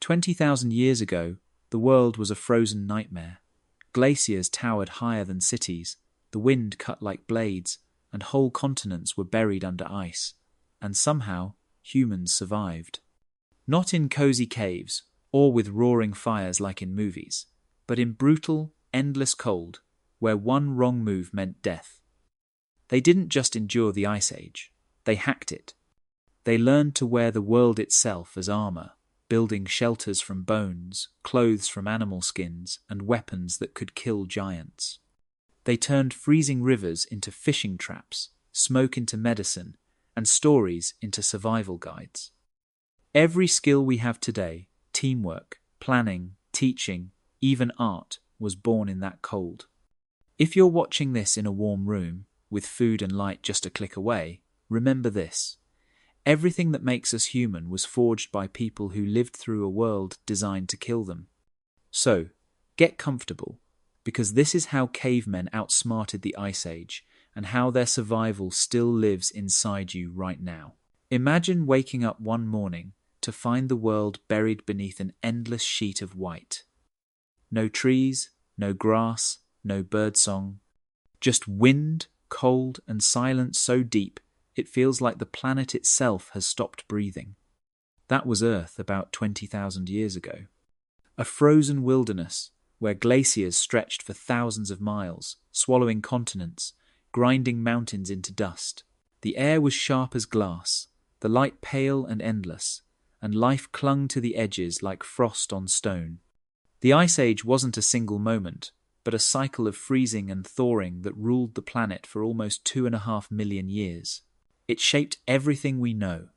20,000 years ago, the world was a frozen nightmare. Glaciers towered higher than cities, the wind cut like blades, and whole continents were buried under ice. And somehow, humans survived. Not in cozy caves, or with roaring fires like in movies, but in brutal, endless cold, where one wrong move meant death. They didn't just endure the Ice Age, they hacked it. They learned to wear the world itself as armor, building shelters from bones, clothes from animal skins, and weapons that could kill giants. They turned freezing rivers into fishing traps, smoke into medicine, and stories into survival guides. Every skill we have today, teamwork, planning, teaching, even art, was born in that cold. If you're watching this in a warm room, with food and light just a click away, remember this. Everything that makes us human was forged by people who lived through a world designed to kill them. So, get comfortable, because this is how cavemen outsmarted the Ice Age, and how their survival still lives inside you right now. Imagine waking up one morning to find the world buried beneath an endless sheet of white. No trees, no grass, no birdsong, just wind, cold, and silence so deep it feels like the planet itself has stopped breathing. That was Earth about 20,000 years ago. A frozen wilderness where glaciers stretched for thousands of miles, swallowing continents, grinding mountains into dust. The air was sharp as glass, the light pale and endless, and life clung to the edges like frost on stone. The Ice Age wasn't a single moment, but a cycle of freezing and thawing that ruled the planet for almost 2.5 million years. It shaped everything we know.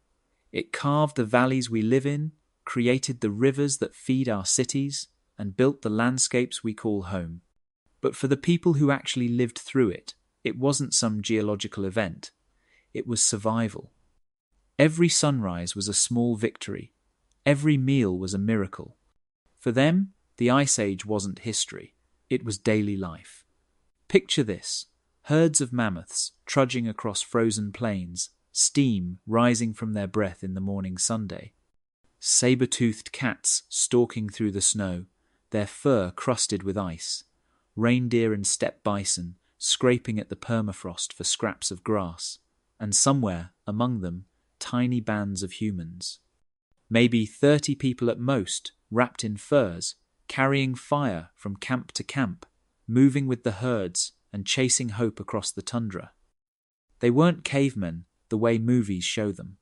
It carved the valleys we live in, created the rivers that feed our cities, and built the landscapes we call home. But for the people who actually lived through it, it wasn't some geological event. It was survival. Every sunrise was a small victory. Every meal was a miracle. For them, the Ice Age wasn't history. It was daily life. Picture this. Herds of mammoths trudging across frozen plains, steam rising from their breath in the morning sunday. Saber-toothed cats stalking through the snow, their fur crusted with ice. Reindeer and steppe bison scraping at the permafrost for scraps of grass. And somewhere, among them, tiny bands of humans. Maybe 30 people at most, wrapped in furs, carrying fire from camp to camp, moving with the herds and chasing hope across the tundra. They weren't cavemen the way movies show them.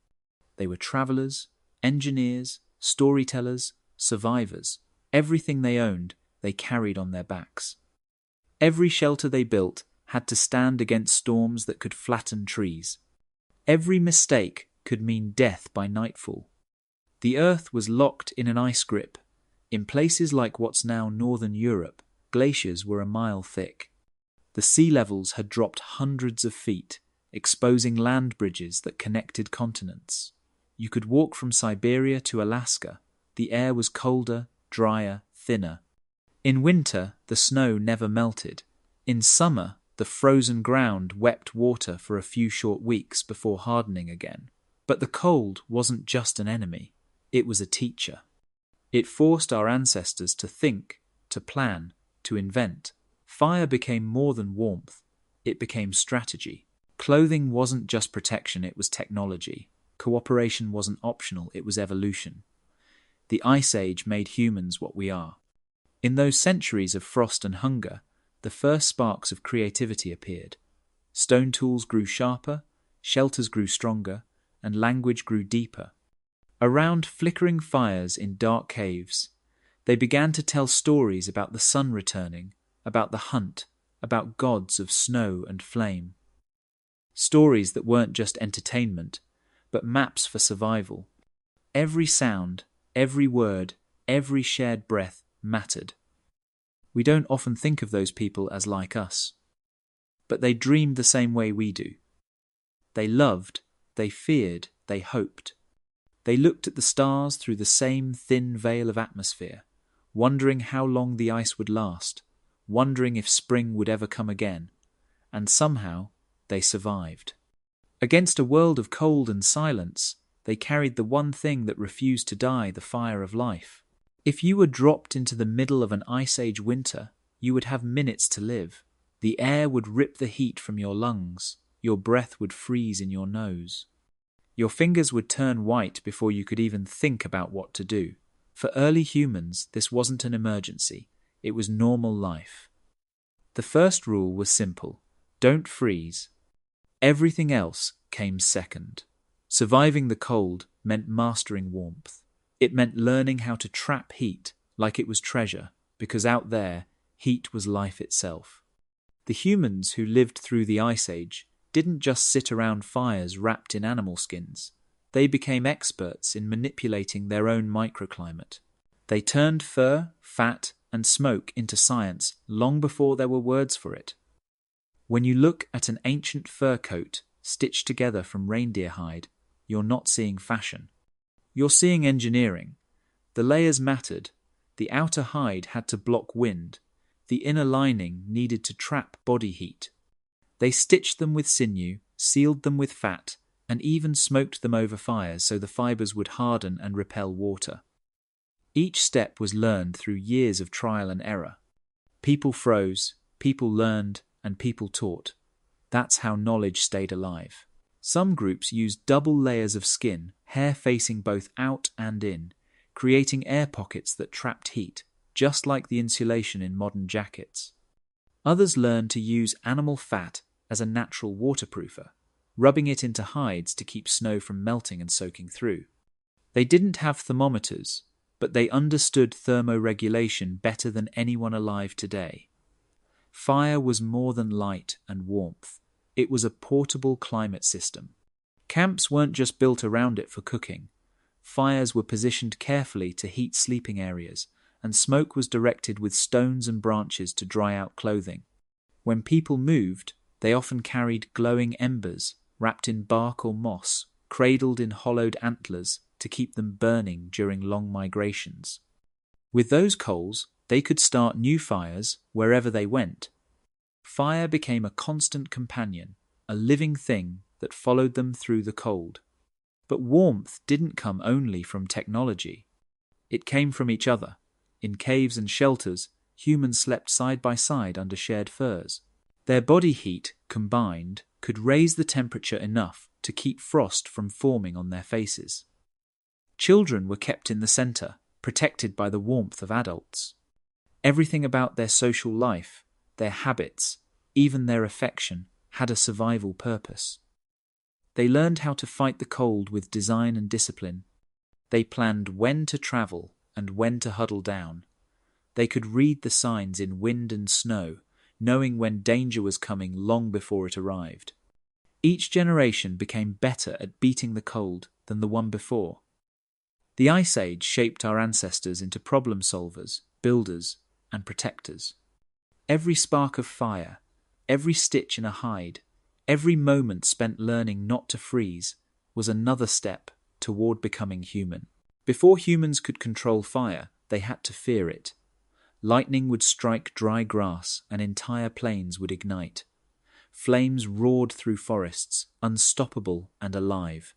They were travelers, engineers, storytellers, survivors. Everything they owned, they carried on their backs. Every shelter they built had to stand against storms that could flatten trees. Every mistake could mean death by nightfall. The earth was locked in an ice grip. In places like what's now northern Europe, glaciers were a mile thick. The sea levels had dropped hundreds of feet, exposing land bridges that connected continents. You could walk from Siberia to Alaska. The air was colder, drier, thinner. In winter, the snow never melted. In summer, the frozen ground wept water for a few short weeks before hardening again. But the cold wasn't just an enemy. It was a teacher. It forced our ancestors to think, to plan, to invent. Fire became more than warmth. It became strategy. Clothing wasn't just protection, it was technology. Cooperation wasn't optional, it was evolution. The Ice Age made humans what we are. In those centuries of frost and hunger, the first sparks of creativity appeared. Stone tools grew sharper, shelters grew stronger, and language grew deeper. Around flickering fires in dark caves, they began to tell stories about the sun returning, about the hunt, about gods of snow and flame. Stories that weren't just entertainment, but maps for survival. Every sound, every word, every shared breath mattered. We don't often think of those people as like us, but they dreamed the same way we do. They loved, they feared, they hoped. They looked at the stars through the same thin veil of atmosphere, wondering how long the ice would last, wondering if spring would ever come again, and somehow they survived. Against a world of cold and silence, they carried the one thing that refused to die, the fire of life. If you were dropped into the middle of an ice age winter, you would have minutes to live. The air would rip the heat from your lungs. Your breath would freeze in your nose. Your fingers would turn white before you could even think about what to do. For early humans, this wasn't an emergency. It was normal life. The first rule was simple. Don't freeze. Everything else came second. Surviving the cold meant mastering warmth. It meant learning how to trap heat like it was treasure, because out there, heat was life itself. The humans who lived through the Ice Age didn't just sit around fires wrapped in animal skins. They became experts in manipulating their own microclimate. They turned fur, fat, and smoke into science long before there were words for it. When you look at an ancient fur coat stitched together from reindeer hide, you're not seeing fashion. You're seeing engineering. The layers mattered. The outer hide had to block wind. The inner lining needed to trap body heat. They stitched them with sinew, sealed them with fat, and even smoked them over fires so the fibers would harden and repel water. Each step was learned through years of trial and error. People froze, people learned, and people taught. That's how knowledge stayed alive. Some groups used double layers of skin, hair facing both out and in, creating air pockets that trapped heat, just like the insulation in modern jackets. Others learned to use animal fat as a natural waterproofer, rubbing it into hides to keep snow from melting and soaking through. They didn't have thermometers, but they understood thermoregulation better than anyone alive today. Fire was more than light and warmth. It was a portable climate system. Camps weren't just built around it for cooking. Fires were positioned carefully to heat sleeping areas, and smoke was directed with stones and branches to dry out clothing. When people moved, they often carried glowing embers, wrapped in bark or moss, cradled in hollowed antlers to keep them burning during long migrations. With those coals, they could start new fires wherever they went. Fire became a constant companion, a living thing that followed them through the cold. But warmth didn't come only from technology. It came from each other. In caves and shelters, humans slept side by side under shared furs. Their body heat, combined, could raise the temperature enough to keep frost from forming on their faces. Children were kept in the center, protected by the warmth of adults. Everything about their social life, their habits, even their affection, had a survival purpose. They learned how to fight the cold with design and discipline. They planned when to travel and when to huddle down. They could read the signs in wind and snow, knowing when danger was coming long before it arrived. Each generation became better at beating the cold than the one before. The Ice Age shaped our ancestors into problem solvers, builders, and protectors. Every spark of fire, every stitch in a hide, every moment spent learning not to freeze was another step toward becoming human. Before humans could control fire, they had to fear it. Lightning would strike dry grass and entire plains would ignite. Flames roared through forests, unstoppable and alive.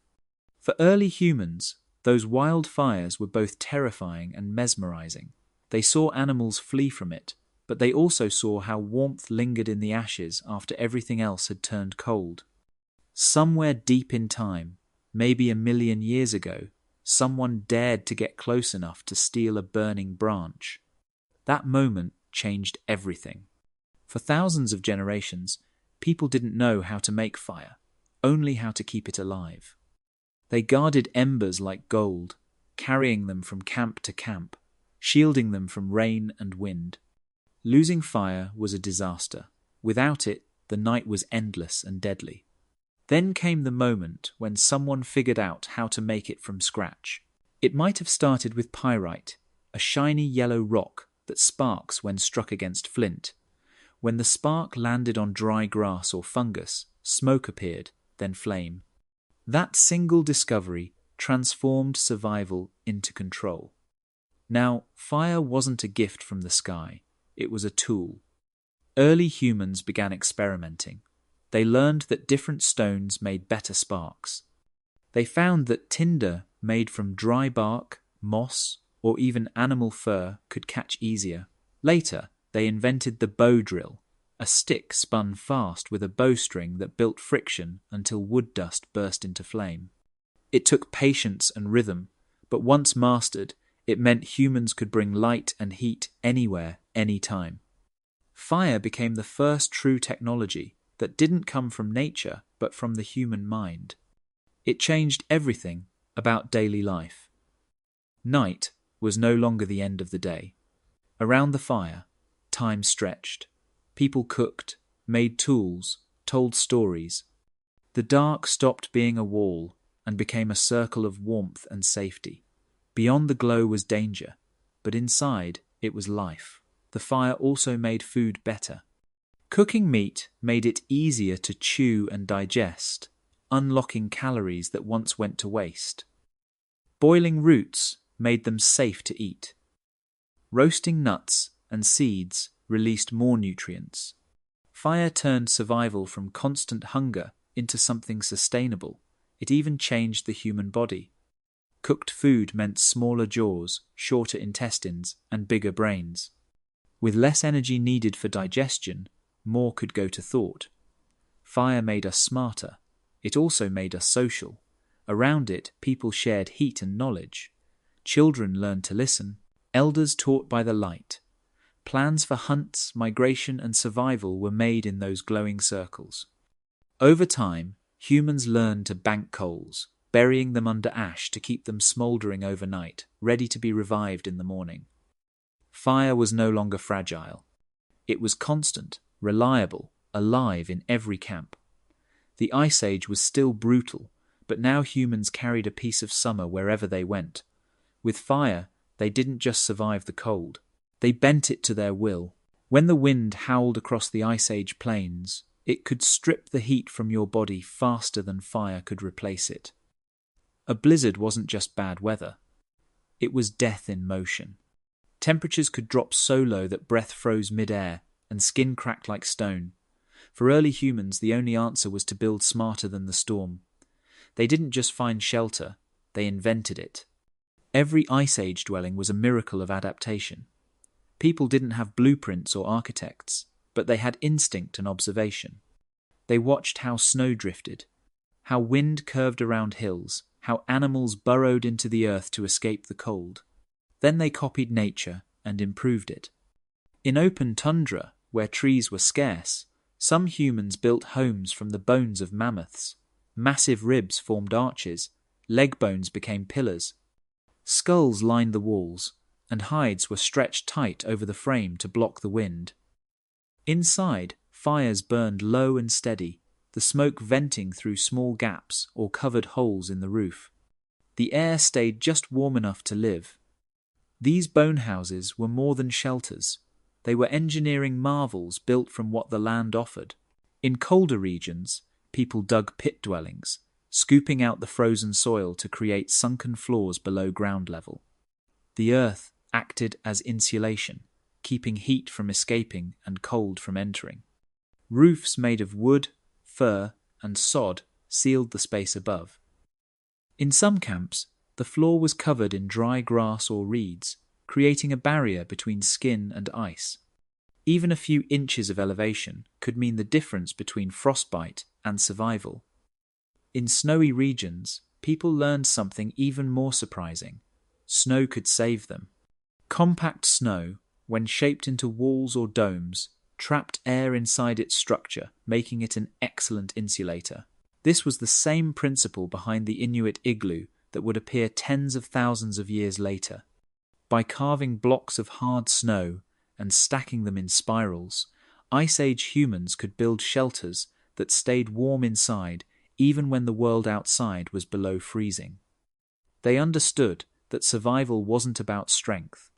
For early humans, those wildfires were both terrifying and mesmerizing. They saw animals flee from it, but they also saw how warmth lingered in the ashes after everything else had turned cold. Somewhere deep in time, maybe 1,000,000 years ago, someone dared to get close enough to steal a burning branch. That moment changed everything. For thousands of generations, people didn't know how to make fire, only how to keep it alive. They guarded embers like gold, carrying them from camp to camp, shielding them from rain and wind. Losing fire was a disaster. Without it, the night was endless and deadly. Then came the moment when someone figured out how to make it from scratch. It might have started with pyrite, a shiny yellow rock that sparks when struck against flint. When the spark landed on dry grass or fungus, smoke appeared, then flame. That single discovery transformed survival into control. Now, fire wasn't a gift from the sky. It was a tool. Early humans began experimenting. They learned that different stones made better sparks. They found that tinder made from dry bark, moss, or even animal fur could catch easier. Later, they invented the bow drill, a stick spun fast with a bowstring that built friction until wood dust burst into flame. It took patience and rhythm, but once mastered, it meant humans could bring light and heat anywhere, anytime. Fire became the first true technology that didn't come from nature but from the human mind. It changed everything about daily life. Night was no longer the end of the day. Around the fire, time stretched. People cooked, made tools, told stories. The dark stopped being a wall and became a circle of warmth and safety. Beyond the glow was danger, but inside it was life. The fire also made food better. Cooking meat made it easier to chew and digest, unlocking calories that once went to waste. Boiling roots made them safe to eat. Roasting nuts and seeds released more nutrients. Fire turned survival from constant hunger into something sustainable. It even changed the human body. Cooked food meant smaller jaws, shorter intestines, and bigger brains. With less energy needed for digestion, more could go to thought. Fire made us smarter. It also made us social. Around it, people shared heat and knowledge. Children learned to listen. Elders taught by the light. Plans for hunts, migration, and survival were made in those glowing circles. Over time, humans learned to bank coals, burying them under ash to keep them smouldering overnight, ready to be revived in the morning. Fire was no longer fragile. It was constant, reliable, alive in every camp. The Ice Age was still brutal, but now humans carried a piece of summer wherever they went. With fire, they didn't just survive the cold. They bent it to their will. When the wind howled across the Ice Age plains, it could strip the heat from your body faster than fire could replace it. A blizzard wasn't just bad weather. It was death in motion. Temperatures could drop so low that breath froze mid-air and skin cracked like stone. For early humans, the only answer was to build smarter than the storm. They didn't just find shelter, they invented it. Every Ice Age dwelling was a miracle of adaptation. People didn't have blueprints or architects, but they had instinct and observation. They watched how snow drifted, how wind curved around hills, how animals burrowed into the earth to escape the cold. Then they copied nature and improved it. In open tundra, where trees were scarce, some humans built homes from the bones of mammoths. Massive ribs formed arches, leg bones became pillars. Skulls lined the walls, and hides were stretched tight over the frame to block the wind. Inside, fires burned low and steady, the smoke venting through small gaps or covered holes in the roof. The air stayed just warm enough to live. These bone houses were more than shelters. They were engineering marvels built from what the land offered. In colder regions, people dug pit dwellings, scooping out the frozen soil to create sunken floors below ground level. The earth acted as insulation, keeping heat from escaping and cold from entering. Roofs made of wood, fir, and sod sealed the space above. In some camps, the floor was covered in dry grass or reeds, creating a barrier between skin and ice. Even a few inches of elevation could mean the difference between frostbite and survival. In snowy regions, people learned something even more surprising. Snow could save them. Compact snow, when shaped into walls or domes, trapped air inside its structure, making it an excellent insulator. This was the same principle behind the Inuit igloo that would appear tens of thousands of years later. By carving blocks of hard snow and stacking them in spirals, Ice Age humans could build shelters that stayed warm inside even when the world outside was below freezing. They understood that survival wasn't about strength.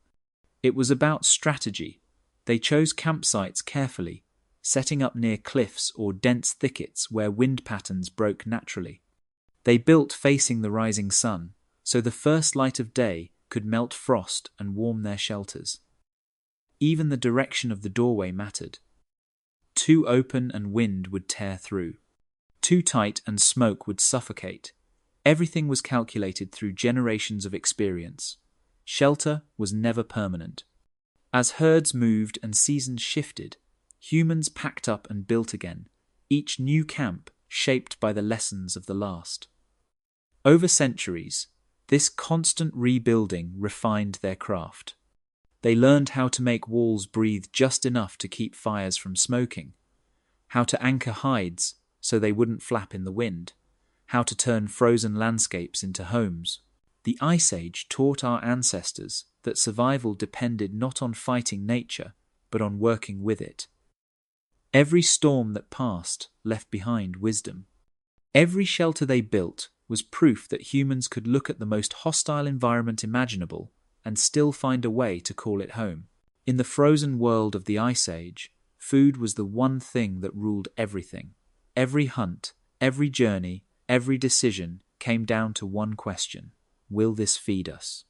It was about strategy. They chose campsites carefully, setting up near cliffs or dense thickets where wind patterns broke naturally. They built facing the rising sun, so the first light of day could melt frost and warm their shelters. Even the direction of the doorway mattered. Too open and wind would tear through. Too tight and smoke would suffocate. Everything was calculated through generations of experience. Shelter was never permanent. As herds moved and seasons shifted, humans packed up and built again, each new camp shaped by the lessons of the last. Over centuries, this constant rebuilding refined their craft. They learned how to make walls breathe just enough to keep fires from smoking, how to anchor hides so they wouldn't flap in the wind, how to turn frozen landscapes into homes. The Ice Age taught our ancestors that survival depended not on fighting nature, but on working with it. Every storm that passed left behind wisdom. Every shelter they built was proof that humans could look at the most hostile environment imaginable and still find a way to call it home. In the frozen world of the Ice Age, food was the one thing that ruled everything. Every hunt, every journey, every decision came down to one question: will this feed us?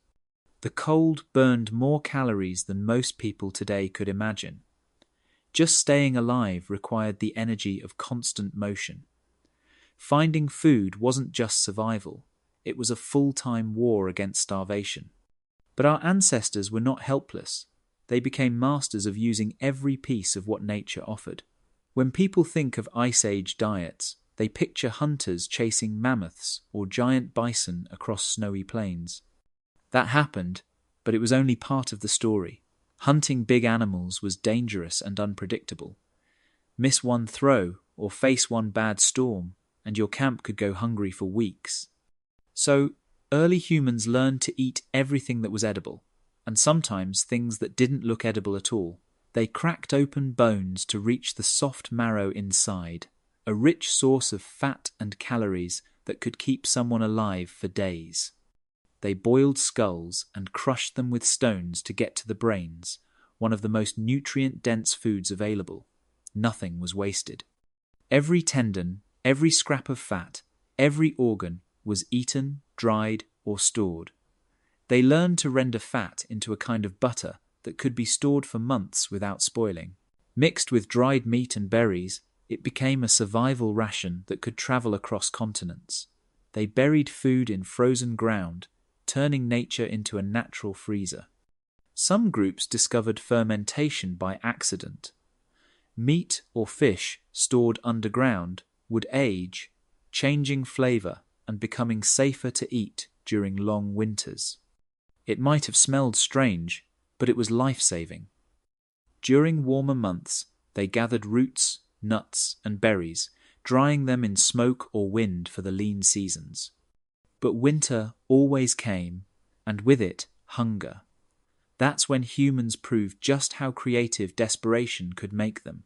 The cold burned more calories than most people today could imagine. Just staying alive required the energy of constant motion. Finding food wasn't just survival, it was a full-time war against starvation. But our ancestors were not helpless. They became masters of using every piece of what nature offered. When people think of Ice Age diets, they picture hunters chasing mammoths or giant bison across snowy plains. That happened, but it was only part of the story. Hunting big animals was dangerous and unpredictable. Miss one throw or face one bad storm, and your camp could go hungry for weeks. So, early humans learned to eat everything that was edible, and sometimes things that didn't look edible at all. They cracked open bones to reach the soft marrow inside, a rich source of fat and calories that could keep someone alive for days. They boiled skulls and crushed them with stones to get to the brains, one of the most nutrient-dense foods available. Nothing was wasted. Every tendon, every scrap of fat, every organ was eaten, dried, or stored. They learned to render fat into a kind of butter that could be stored for months without spoiling. Mixed with dried meat and berries, it became a survival ration that could travel across continents. They buried food in frozen ground, turning nature into a natural freezer. Some groups discovered fermentation by accident. Meat or fish stored underground would age, changing flavor and becoming safer to eat during long winters. It might have smelled strange, but it was life-saving. During warmer months, they gathered roots, nuts, and berries, drying them in smoke or wind for the lean seasons. But winter always came, and with it, hunger. That's when humans proved just how creative desperation could make them.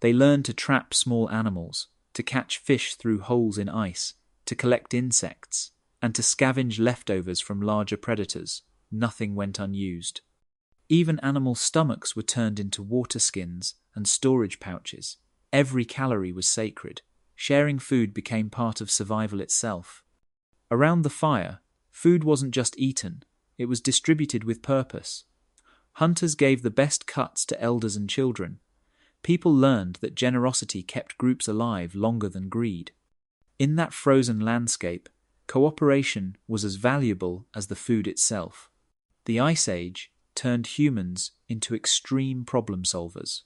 They learned to trap small animals, to catch fish through holes in ice, to collect insects, and to scavenge leftovers from larger predators. Nothing went unused. Even animal stomachs were turned into water skins and storage pouches. Every calorie was sacred. Sharing food became part of survival itself. Around the fire, food wasn't just eaten, it was distributed with purpose. Hunters gave the best cuts to elders and children. People learned that generosity kept groups alive longer than greed. In that frozen landscape, cooperation was as valuable as the food itself. The Ice Age turned humans into extreme problem solvers.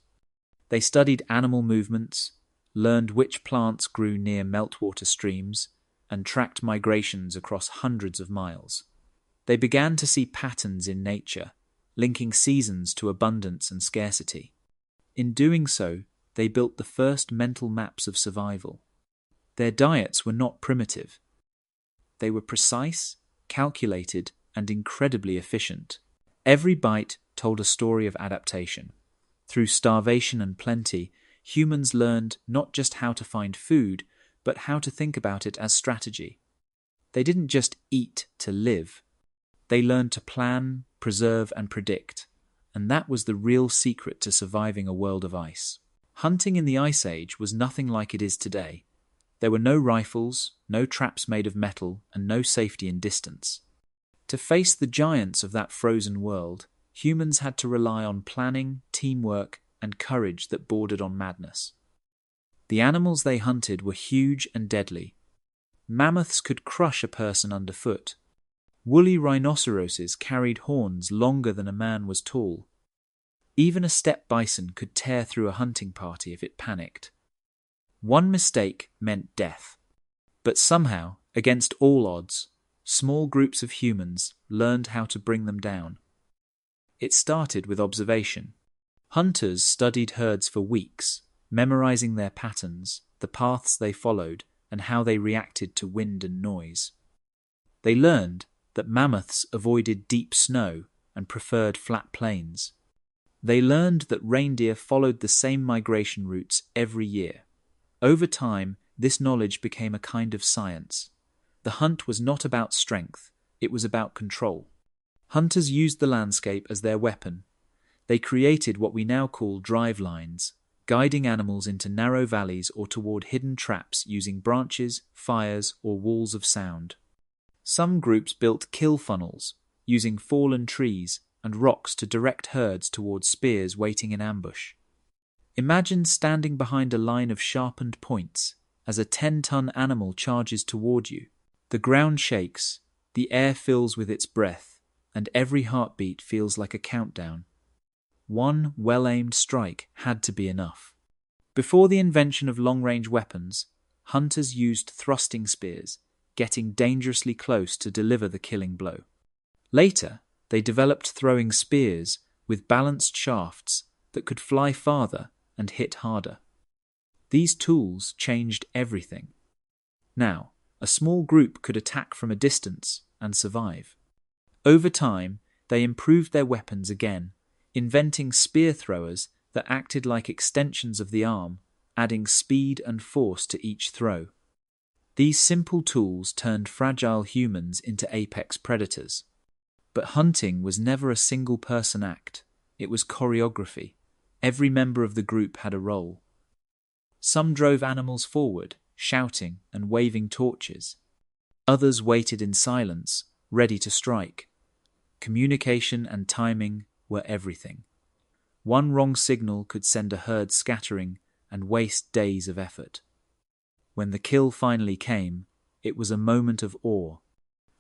They studied animal movements, learned which plants grew near meltwater streams, and tracked migrations across hundreds of miles. They began to see patterns in nature, linking seasons to abundance and scarcity. In doing so, they built the first mental maps of survival. Their diets were not primitive. They were precise, calculated, and incredibly efficient. Every bite told a story of adaptation. Through starvation and plenty, humans learned not just how to find food, but how to think about it as strategy. They didn't just eat to live. They learned to plan, preserve, and predict, and that was the real secret to surviving a world of ice. Hunting in the Ice Age was nothing like it is today. There were no rifles, no traps made of metal, and no safety in distance. To face the giants of that frozen world, humans had to rely on planning, teamwork, and courage that bordered on madness. The animals they hunted were huge and deadly. Mammoths could crush a person underfoot. Woolly rhinoceroses carried horns longer than a man was tall. Even a steppe bison could tear through a hunting party if it panicked. One mistake meant death. But somehow, against all odds, small groups of humans learned how to bring them down. It started with observation. Hunters studied herds for weeks, memorizing their patterns, the paths they followed, and how they reacted to wind and noise. They learned that mammoths avoided deep snow and preferred flat plains. They learned that reindeer followed the same migration routes every year. Over time, this knowledge became a kind of science. The hunt was not about strength, it was about control. Hunters used the landscape as their weapon. They created what we now call drive lines, guiding animals into narrow valleys or toward hidden traps using branches, fires, or walls of sound. Some groups built kill funnels, using fallen trees and rocks to direct herds towards spears waiting in ambush. Imagine standing behind a line of sharpened points as a 10-ton animal charges toward you. The ground shakes, the air fills with its breath, and every heartbeat feels like a countdown. One well-aimed strike had to be enough. Before the invention of long-range weapons, hunters used thrusting spears, getting dangerously close to deliver the killing blow. Later, they developed throwing spears with balanced shafts that could fly farther and hit harder. These tools changed everything. Now, a small group could attack from a distance and survive. Over time, they improved their weapons again, inventing spear throwers that acted like extensions of the arm, adding speed and force to each throw. These simple tools turned fragile humans into apex predators. But hunting was never a single-person act. It was choreography. Every member of the group had a role. Some drove animals forward, shouting and waving torches. Others waited in silence, ready to strike. Communication and timing were everything. One wrong signal could send a herd scattering and waste days of effort. When the kill finally came, it was a moment of awe.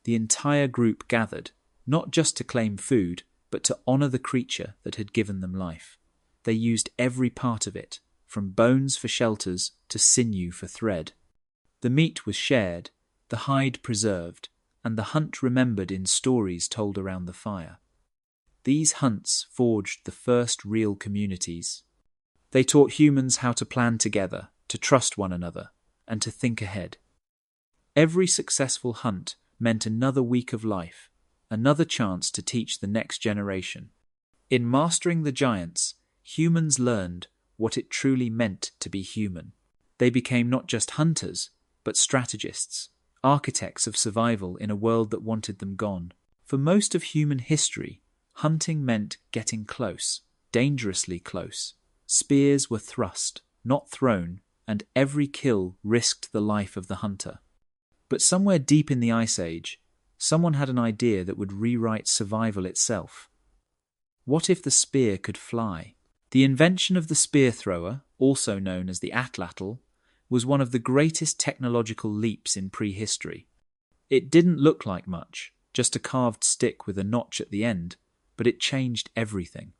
The entire group gathered, not just to claim food, but to honor the creature that had given them life. They used every part of it, from bones for shelters to sinew for thread. The meat was shared, the hide preserved, and the hunt remembered in stories told around the fire. These hunts forged the first real communities. They taught humans how to plan together, to trust one another, and to think ahead. Every successful hunt meant another week of life, another chance to teach the next generation. In mastering the giants, humans learned what it truly meant to be human. They became not just hunters, but strategists, architects of survival in a world that wanted them gone. For most of human history, hunting meant getting close, dangerously close. Spears were thrust, not thrown, and every kill risked the life of the hunter. But somewhere deep in the Ice Age, someone had an idea that would rewrite survival itself. What if the spear could fly? The invention of the spear thrower, also known as the atlatl, was one of the greatest technological leaps in prehistory. It didn't look like much, just a carved stick with a notch at the end, but it changed everything.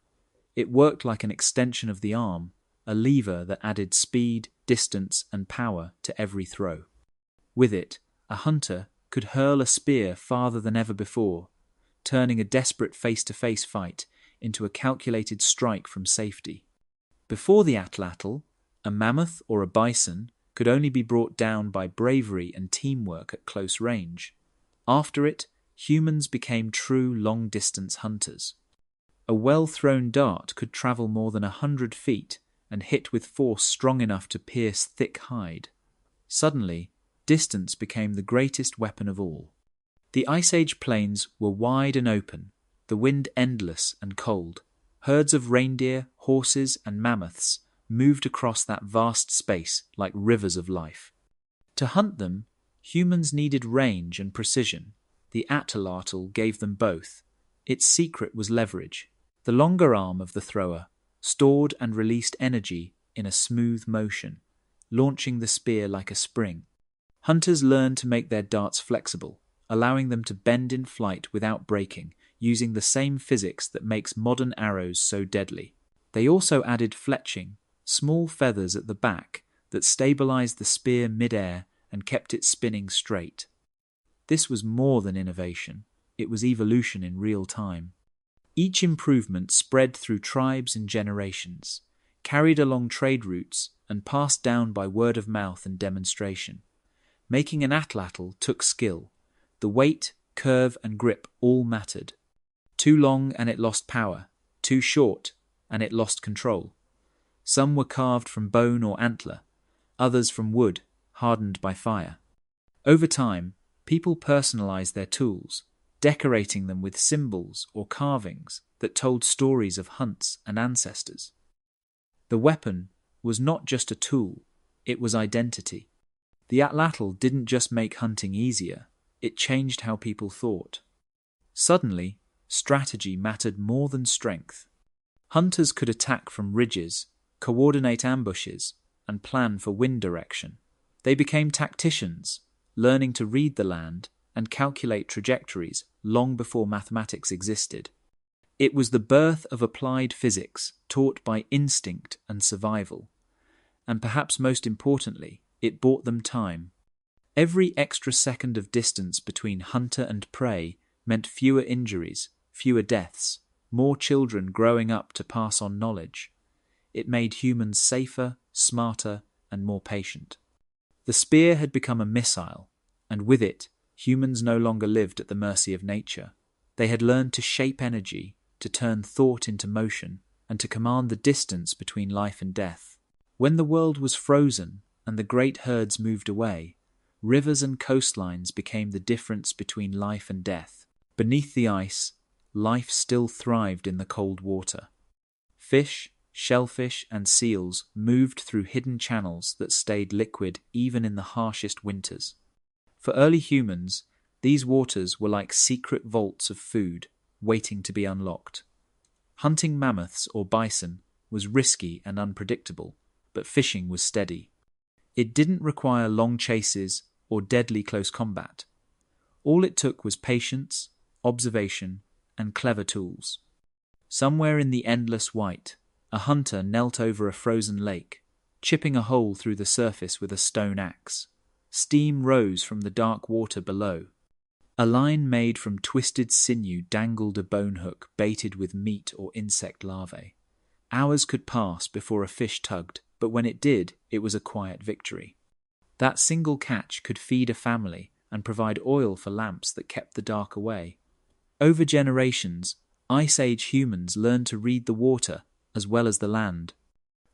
It worked like an extension of the arm, a lever that added speed, distance, and power to every throw. With it, a hunter could hurl a spear farther than ever before, turning a desperate face-to-face fight into a calculated strike from safety. Before the atlatl, a mammoth or a bison could only be brought down by bravery and teamwork at close range. After it, humans became true long-distance hunters. A well-thrown dart could travel more than 100 feet and hit with force strong enough to pierce thick hide. Suddenly, distance became the greatest weapon of all. The Ice Age plains were wide and open, the wind endless and cold. Herds of reindeer, horses, and mammoths moved across that vast space like rivers of life. To hunt them, humans needed range and precision. The atlatl gave them both. Its secret was leverage. The longer arm of the thrower stored and released energy in a smooth motion, launching the spear like a spring. Hunters learned to make their darts flexible. allowing them to bend in flight without breaking, using the same physics that makes modern arrows so deadly. They also added fletching, small feathers at the back that stabilized the spear mid-air and kept it spinning straight. This was more than innovation, it was evolution in real time. Each improvement spread through tribes and generations, carried along trade routes, and passed down by word of mouth and demonstration. Making an atlatl took skill. The weight, curve, and grip all mattered. Too long and it lost power, too short and it lost control. Some were carved from bone or antler, others from wood, hardened by fire. Over time, people personalized their tools, decorating them with symbols or carvings that told stories of hunts and ancestors. The weapon was not just a tool, it was identity. The atlatl didn't just make hunting easier, it changed how people thought. Suddenly, strategy mattered more than strength. Hunters could attack from ridges, coordinate ambushes, and plan for wind direction. They became tacticians, learning to read the land and calculate trajectories long before mathematics existed. It was the birth of applied physics taught by instinct and survival. And perhaps most importantly, it bought them time. Every extra second of distance between hunter and prey meant fewer injuries, fewer deaths, more children growing up to pass on knowledge. It made humans safer, smarter, and more patient. The spear had become a missile, and with it, humans no longer lived at the mercy of nature. They had learned to shape energy, to turn thought into motion, and to command the distance between life and death. When the world was frozen and the great herds moved away, rivers and coastlines became the difference between life and death. Beneath the ice, life still thrived in the cold water. Fish, shellfish, and seals moved through hidden channels that stayed liquid even in the harshest winters. For early humans, these waters were like secret vaults of food waiting to be unlocked. Hunting mammoths or bison was risky and unpredictable, but fishing was steady. It didn't require long chases or deadly close combat. All it took was patience, observation, and clever tools. Somewhere in the endless white, a hunter knelt over a frozen lake, chipping a hole through the surface with a stone axe. Steam rose from the dark water below. A line made from twisted sinew dangled a bone hook baited with meat or insect larvae. Hours could pass before a fish tugged, but when it did, it was a quiet victory. That single catch could feed a family and provide oil for lamps that kept the dark away. Over generations, Ice Age humans learned to read the water as well as the land.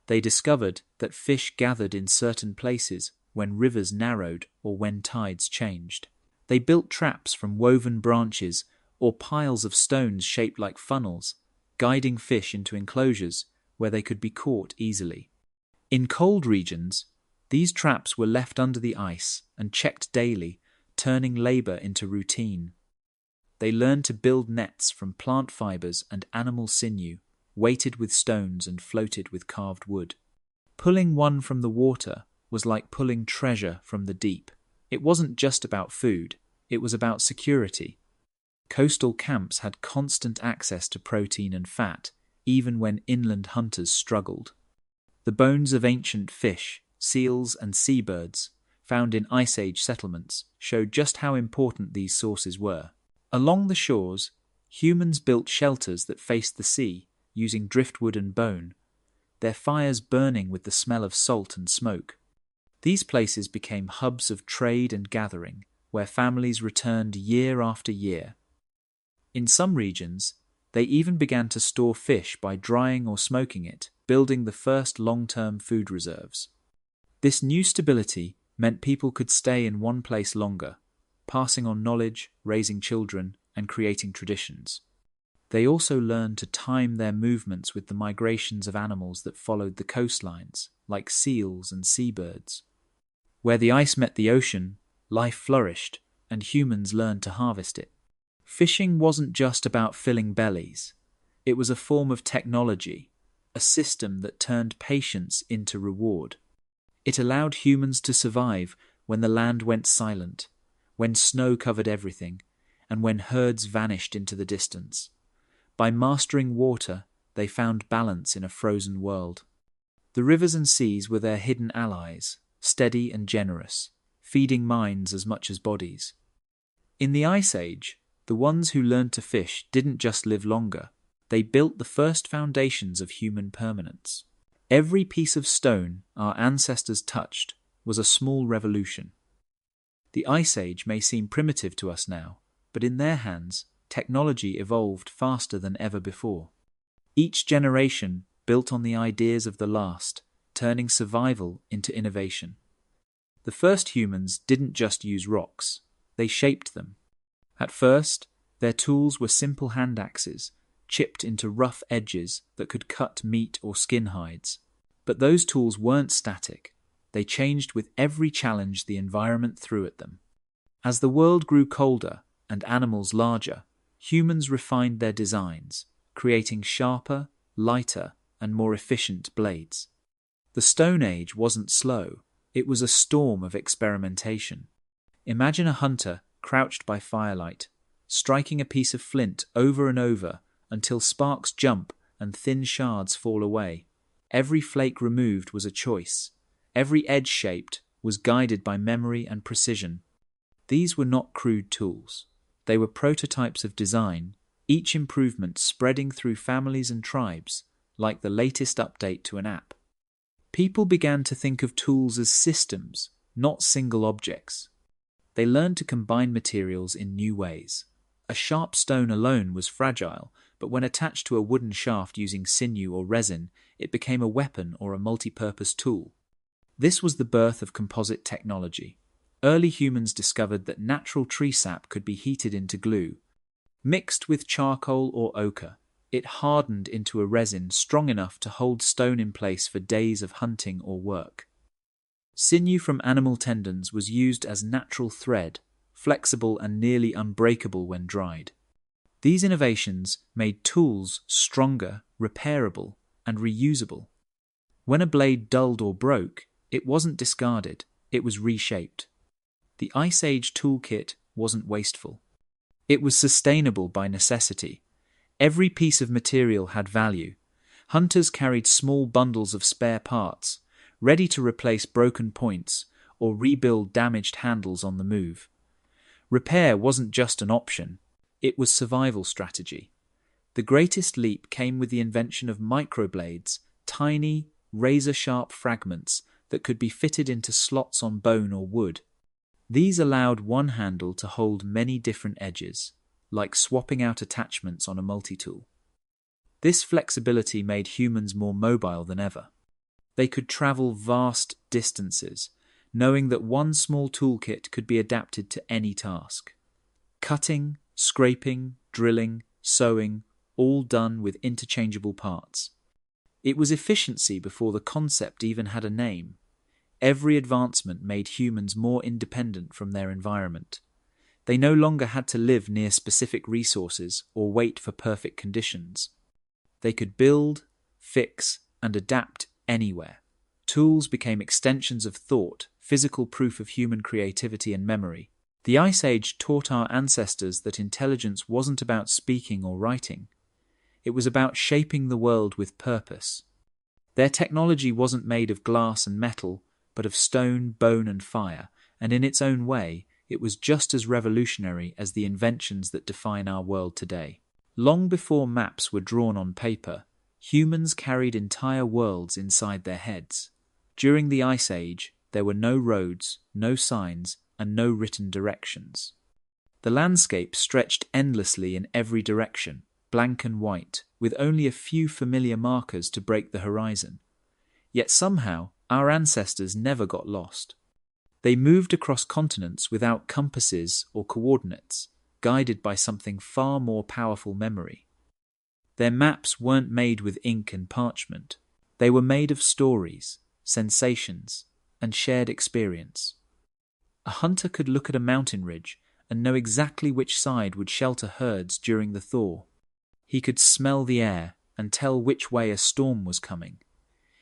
They discovered that fish gathered in certain places when rivers narrowed or when tides changed. They built traps from woven branches or piles of stones shaped like funnels, guiding fish into enclosures where they could be caught easily. In cold regions, these traps were left under the ice and checked daily, turning labor into routine. They learned to build nets from plant fibers and animal sinew, weighted with stones and floated with carved wood. Pulling one from the water was like pulling treasure from the deep. It wasn't just about food, it was about security. Coastal camps had constant access to protein and fat, even when inland hunters struggled. The bones of ancient fish, seals, and seabirds found in Ice Age settlements showed just how important these sources were. Along the shores, humans built shelters that faced the sea, using driftwood and bone, their fires burning with the smell of salt and smoke. These places became hubs of trade and gathering, where families returned year after year. In some regions, they even began to store fish by drying or smoking it, building the first long-term food reserves. This new stability meant people could stay in one place longer, passing on knowledge, raising children, and creating traditions. They also learned to time their movements with the migrations of animals that followed the coastlines, like seals and seabirds. Where the ice met the ocean, life flourished, and humans learned to harvest it. Fishing wasn't just about filling bellies. It was a form of technology, a system that turned patience into reward. It allowed humans to survive when the land went silent, when snow covered everything, and when herds vanished into the distance. By mastering water, they found balance in a frozen world. The rivers and seas were their hidden allies, steady and generous, feeding minds as much as bodies. In the Ice Age, the ones who learned to fish didn't just live longer, they built the first foundations of human permanence. Every piece of stone our ancestors touched was a small revolution. The Ice Age may seem primitive to us now, but in their hands, technology evolved faster than ever before. Each generation built on the ideas of the last, turning survival into innovation. The first humans didn't just use rocks, they shaped them. At first, their tools were simple hand axes, chipped into rough edges that could cut meat or skin hides. But those tools weren't static. They changed with every challenge the environment threw at them. As the world grew colder and animals larger, humans refined their designs, creating sharper, lighter, and more efficient blades. The Stone Age wasn't slow, it was a storm of experimentation. Imagine a hunter crouched by firelight, striking a piece of flint over and over until sparks jump and thin shards fall away. Every flake removed was a choice. Every edge shaped was guided by memory and precision. These were not crude tools. They were prototypes of design, each improvement spreading through families and tribes, like the latest update to an app. People began to think of tools as systems, not single objects. They learned to combine materials in new ways. A sharp stone alone was fragile, but when attached to a wooden shaft using sinew or resin, it became a weapon or a multi-purpose tool. This was the birth of composite technology. Early humans discovered that natural tree sap could be heated into glue. Mixed with charcoal or ochre, it hardened into a resin strong enough to hold stone in place for days of hunting or work. Sinew from animal tendons was used as natural thread, flexible and nearly unbreakable when dried. These innovations made tools stronger, repairable, and reusable. When a blade dulled or broke, it wasn't discarded, it was reshaped. The Ice Age toolkit wasn't wasteful. It was sustainable by necessity. Every piece of material had value. Hunters carried small bundles of spare parts, ready to replace broken points or rebuild damaged handles on the move. Repair wasn't just an option, it was survival strategy. The greatest leap came with the invention of microblades, tiny, razor-sharp fragments that could be fitted into slots on bone or wood. These allowed one handle to hold many different edges, like swapping out attachments on a multi-tool. This flexibility made humans more mobile than ever. They could travel vast distances, knowing that one small toolkit could be adapted to any task. Cutting, scraping, drilling, sewing, all done with interchangeable parts. It was efficiency before the concept even had a name. Every advancement made humans more independent from their environment. They no longer had to live near specific resources or wait for perfect conditions. They could build, fix, and adapt anywhere. Tools became extensions of thought, physical proof of human creativity and memory. The Ice Age taught our ancestors that intelligence wasn't about speaking or writing. It was about shaping the world with purpose. Their technology wasn't made of glass and metal, but of stone, bone, and fire, and in its own way, it was just as revolutionary as the inventions that define our world today. Long before maps were drawn on paper, humans carried entire worlds inside their heads. During the Ice Age, there were no roads, no signs, and no written directions. The landscape stretched endlessly in every direction, blank and white, with only a few familiar markers to break the horizon. Yet somehow, our ancestors never got lost. They moved across continents without compasses or coordinates, guided by something far more powerful: memory. Their maps weren't made with ink and parchment. They were made of stories, sensations, and shared experience. A hunter could look at a mountain ridge and know exactly which side would shelter herds during the thaw. He could smell the air and tell which way a storm was coming.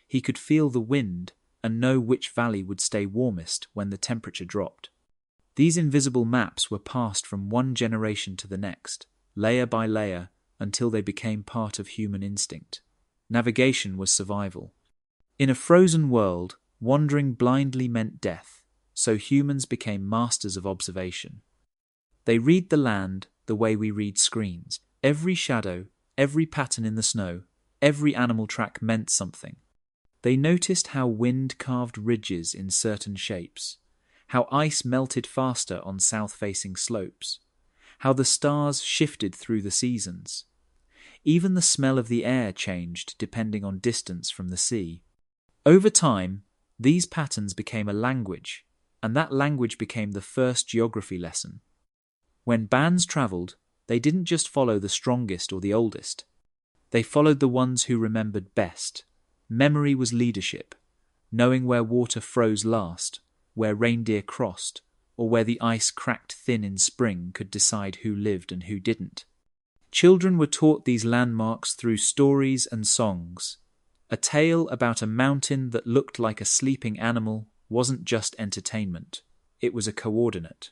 He could feel the wind and know which valley would stay warmest when the temperature dropped. These invisible maps were passed from one generation to the next, layer by layer, until they became part of human instinct. Navigation was survival. In a frozen world, wandering blindly meant death, so humans became masters of observation. They read the land the way we read screens. Every shadow, every pattern in the snow, every animal track meant something. They noticed how wind carved ridges in certain shapes, how ice melted faster on south-facing slopes, how the stars shifted through the seasons. Even the smell of the air changed depending on distance from the sea. Over time, these patterns became a language, and that language became the first geography lesson. When bands travelled, they didn't just follow the strongest or the oldest. They followed the ones who remembered best. Memory was leadership, knowing where water froze last, where reindeer crossed, or where the ice cracked thin in spring could decide who lived and who didn't. Children were taught these landmarks through stories and songs. A tale about a mountain that looked like a sleeping animal wasn't just entertainment, it was a coordinate.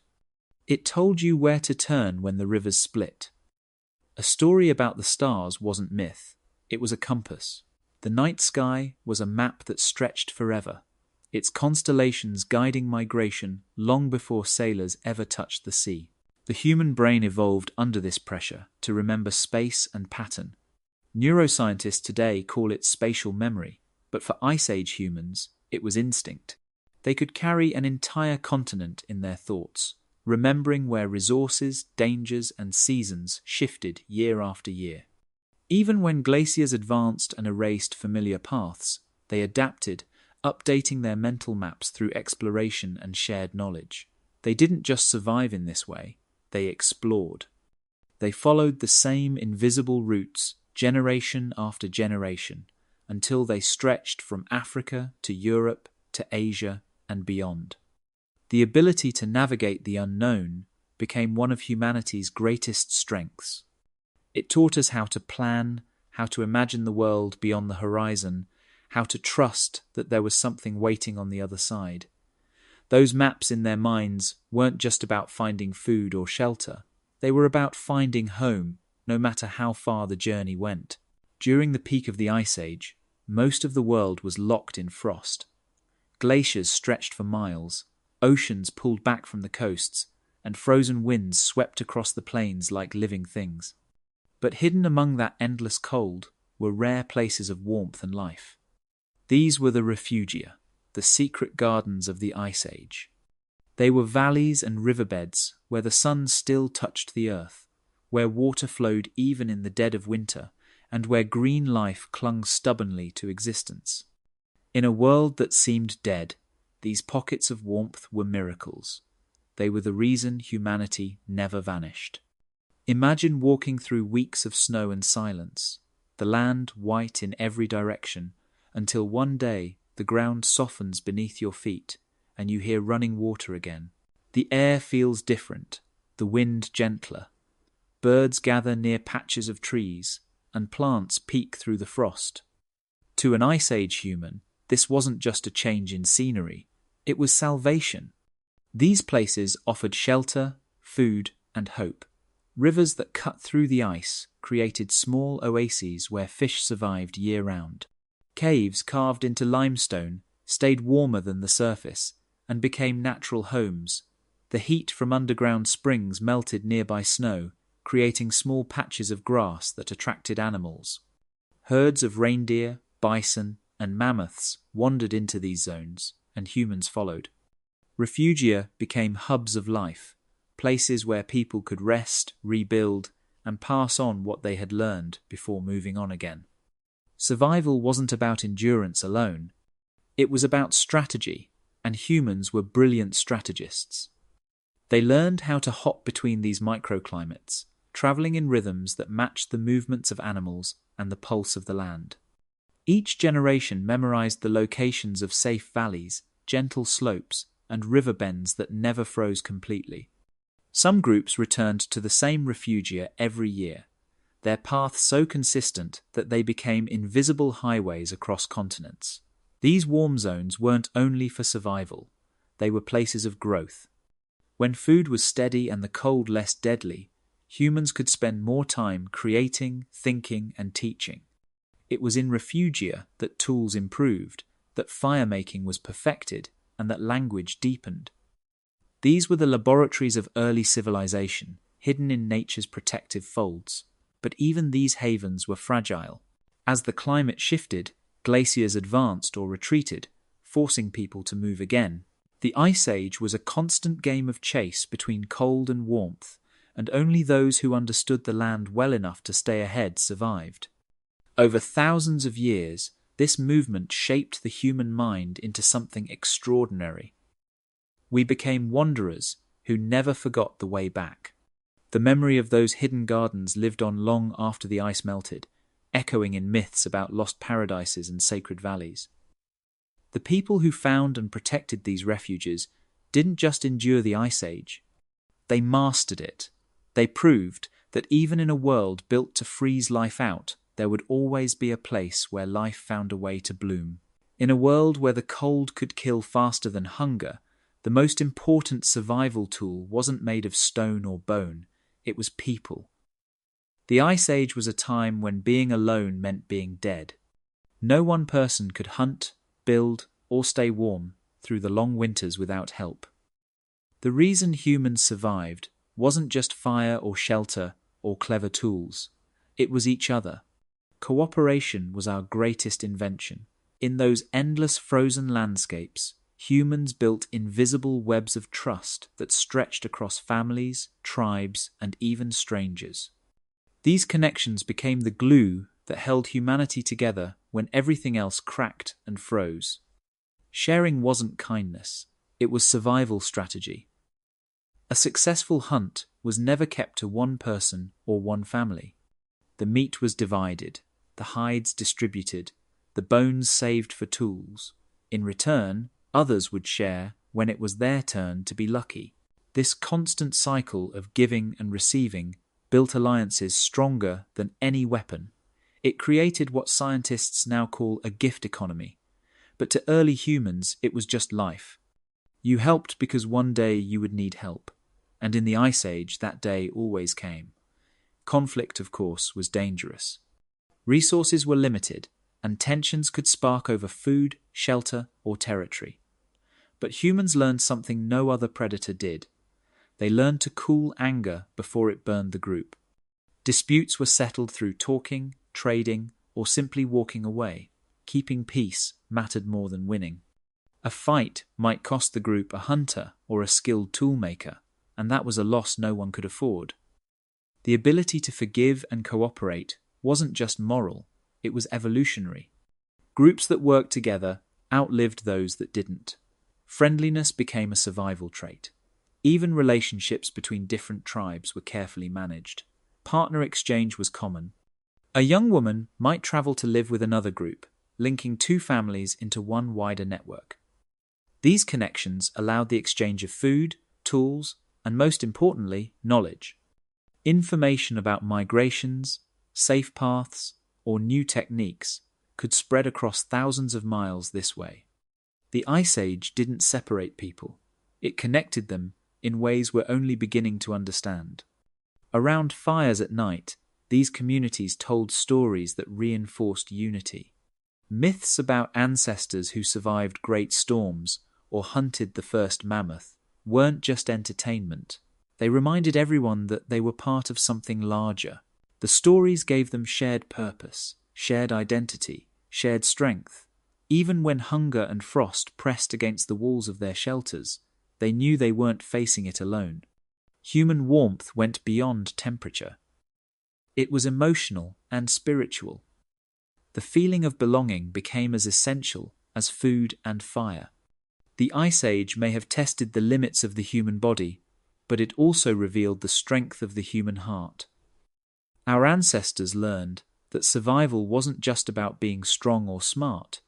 It told you where to turn when the rivers split. A story about the stars wasn't myth, it was a compass. The night sky was a map that stretched forever, its constellations guiding migration long before sailors ever touched the sea. The human brain evolved under this pressure to remember space and pattern. Neuroscientists today call it spatial memory, but for Ice Age humans, it was instinct. They could carry an entire continent in their thoughts, remembering where resources, dangers, and seasons shifted year after year. Even when glaciers advanced and erased familiar paths, they adapted, updating their mental maps through exploration and shared knowledge. They didn't just survive in this way, they explored. They followed the same invisible routes generation after generation, until they stretched from Africa to Europe to Asia and beyond. The ability to navigate the unknown became one of humanity's greatest strengths. It taught us how to plan, how to imagine the world beyond the horizon, how to trust that there was something waiting on the other side. Those maps in their minds weren't just about finding food or shelter. They were about finding home, no matter how far the journey went. During the peak of the Ice Age, most of the world was locked in frost. Glaciers stretched for miles, oceans pulled back from the coasts, and frozen winds swept across the plains like living things. But hidden among that endless cold were rare places of warmth and life. These were the refugia, the secret gardens of the Ice Age. They were valleys and riverbeds where the sun still touched the earth, where water flowed even in the dead of winter, and where green life clung stubbornly to existence. In a world that seemed dead, these pockets of warmth were miracles. They were the reason humanity never vanished. Imagine walking through weeks of snow and silence, the land white in every direction, until one day the ground softens beneath your feet and you hear running water again. The air feels different, the wind gentler. Birds gather near patches of trees, and plants peek through the frost. To an Ice Age human, this wasn't just a change in scenery, it was salvation. These places offered shelter, food, and hope. Rivers that cut through the ice created small oases where fish survived year-round. Caves carved into limestone stayed warmer than the surface and became natural homes. The heat from underground springs melted nearby snow, creating small patches of grass that attracted animals. Herds of reindeer, bison, and mammoths wandered into these zones, and humans followed. Refugia became hubs of life, places where people could rest, rebuild, and pass on what they had learned before moving on again. Survival wasn't about endurance alone. It was about strategy, and humans were brilliant strategists. They learned how to hop between these microclimates, traveling in rhythms that matched the movements of animals and the pulse of the land. Each generation memorized the locations of safe valleys, gentle slopes, and river bends that never froze completely. Some groups returned to the same refugia every year, their path so consistent that they became invisible highways across continents. These warm zones weren't only for survival, they were places of growth. When food was steady and the cold less deadly, humans could spend more time creating, thinking, and teaching. It was in refugia that tools improved, that fire-making was perfected, and that language deepened. These were the laboratories of early civilization, hidden in nature's protective folds. But even these havens were fragile. As the climate shifted, glaciers advanced or retreated, forcing people to move again. The Ice Age was a constant game of chase between cold and warmth, and only those who understood the land well enough to stay ahead survived. Over thousands of years, this movement shaped the human mind into something extraordinary. We became wanderers who never forgot the way back. The memory of those hidden gardens lived on long after the ice melted, echoing in myths about lost paradises and sacred valleys. The people who found and protected these refuges didn't just endure the Ice Age. They mastered it. They proved that even in a world built to freeze life out, there would always be a place where life found a way to bloom. In a world where the cold could kill faster than hunger, the most important survival tool wasn't made of stone or bone, it was people. The Ice Age was a time when being alone meant being dead. No one person could hunt, build, or stay warm through the long winters without help. The reason humans survived wasn't just fire or shelter or clever tools. It was each other. Cooperation was our greatest invention. In those endless frozen landscapes, humans built invisible webs of trust that stretched across families, tribes, and even strangers. These connections became the glue that held humanity together when everything else cracked and froze. Sharing wasn't kindness, it was survival strategy. A successful hunt was never kept to one person or one family. The meat was divided, the hides distributed, the bones saved for tools. In return, others would share when it was their turn to be lucky. This constant cycle of giving and receiving built alliances stronger than any weapon. It created what scientists now call a gift economy. But to early humans, it was just life. You helped because one day you would need help. And in the Ice Age, that day always came. Conflict, of course, was dangerous. Resources were limited, and tensions could spark over food, shelter, or territory. But humans learned something no other predator did. They learned to cool anger before it burned the group. Disputes were settled through talking, trading, or simply walking away. Keeping peace mattered more than winning. A fight might cost the group a hunter or a skilled toolmaker, and that was a loss no one could afford. The ability to forgive and cooperate wasn't just moral, it was evolutionary. Groups that worked together outlived those that didn't. Friendliness became a survival trait. Even relationships between different tribes were carefully managed. Partner exchange was common. A young woman might travel to live with another group, linking two families into one wider network. These connections allowed the exchange of food, tools, and most importantly, knowledge. Information about migrations, safe paths, or new techniques could spread across thousands of miles this way. The Ice Age didn't separate people. It connected them in ways we're only beginning to understand. Around fires at night, these communities told stories that reinforced unity. Myths about ancestors who survived great storms or hunted the first mammoth weren't just entertainment. They reminded everyone that they were part of something larger. The stories gave them shared purpose, shared identity, shared strength. Even when hunger and frost pressed against the walls of their shelters, they knew they weren't facing it alone. Human warmth went beyond temperature. It was emotional and spiritual. The feeling of belonging became as essential as food and fire. The Ice Age may have tested the limits of the human body, but it also revealed the strength of the human heart. Our ancestors learned that survival wasn't just about being strong or smart,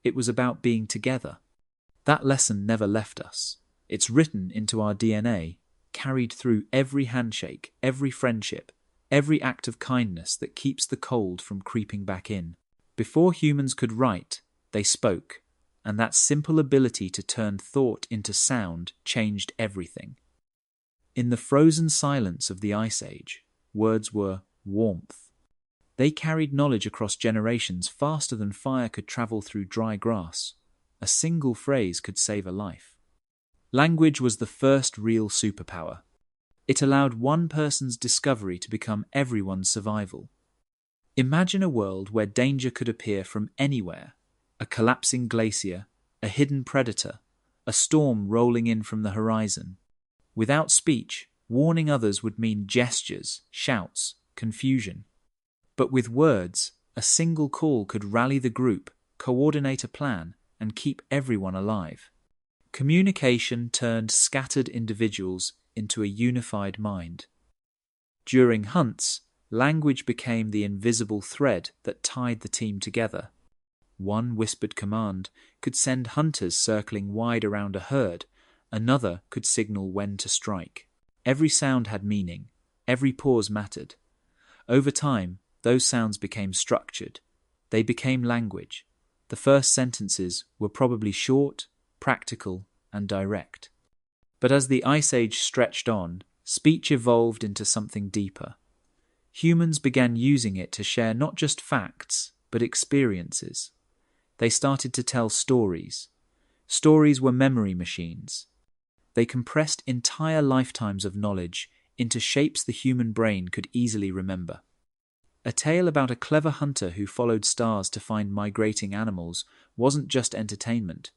it was about being together. That lesson never left us. It's written into our DNA, carried through every handshake, every friendship, every act of kindness that keeps the cold from creeping back in. Before humans could write, they spoke, and that simple ability to turn thought into sound changed everything. In the frozen silence of the Ice Age, words were warmth. They carried knowledge across generations faster than fire could travel through dry grass. A single phrase could save a life. Language was the first real superpower. It allowed one person's discovery to become everyone's survival. Imagine a world where danger could appear from anywhere: a collapsing glacier, a hidden predator, a storm rolling in from the horizon. Without speech, warning others would mean gestures, shouts, confusion. But with words, a single call could rally the group, coordinate a plan, and keep everyone alive. Communication turned scattered individuals into a unified mind. During hunts, language became the invisible thread that tied the team together. One whispered command could send hunters circling wide around a herd. Another could signal when to strike. Every sound had meaning. Every pause mattered. Over time, those sounds became structured. They became language. The first sentences were probably short, practical, and direct. But as the Ice Age stretched on, speech evolved into something deeper. Humans began using it to share not just facts, but experiences. They started to tell stories. Stories were memory machines. They compressed entire lifetimes of knowledge into shapes the human brain could easily remember. A tale about a clever hunter who followed stars to find migrating animals wasn't just entertainment.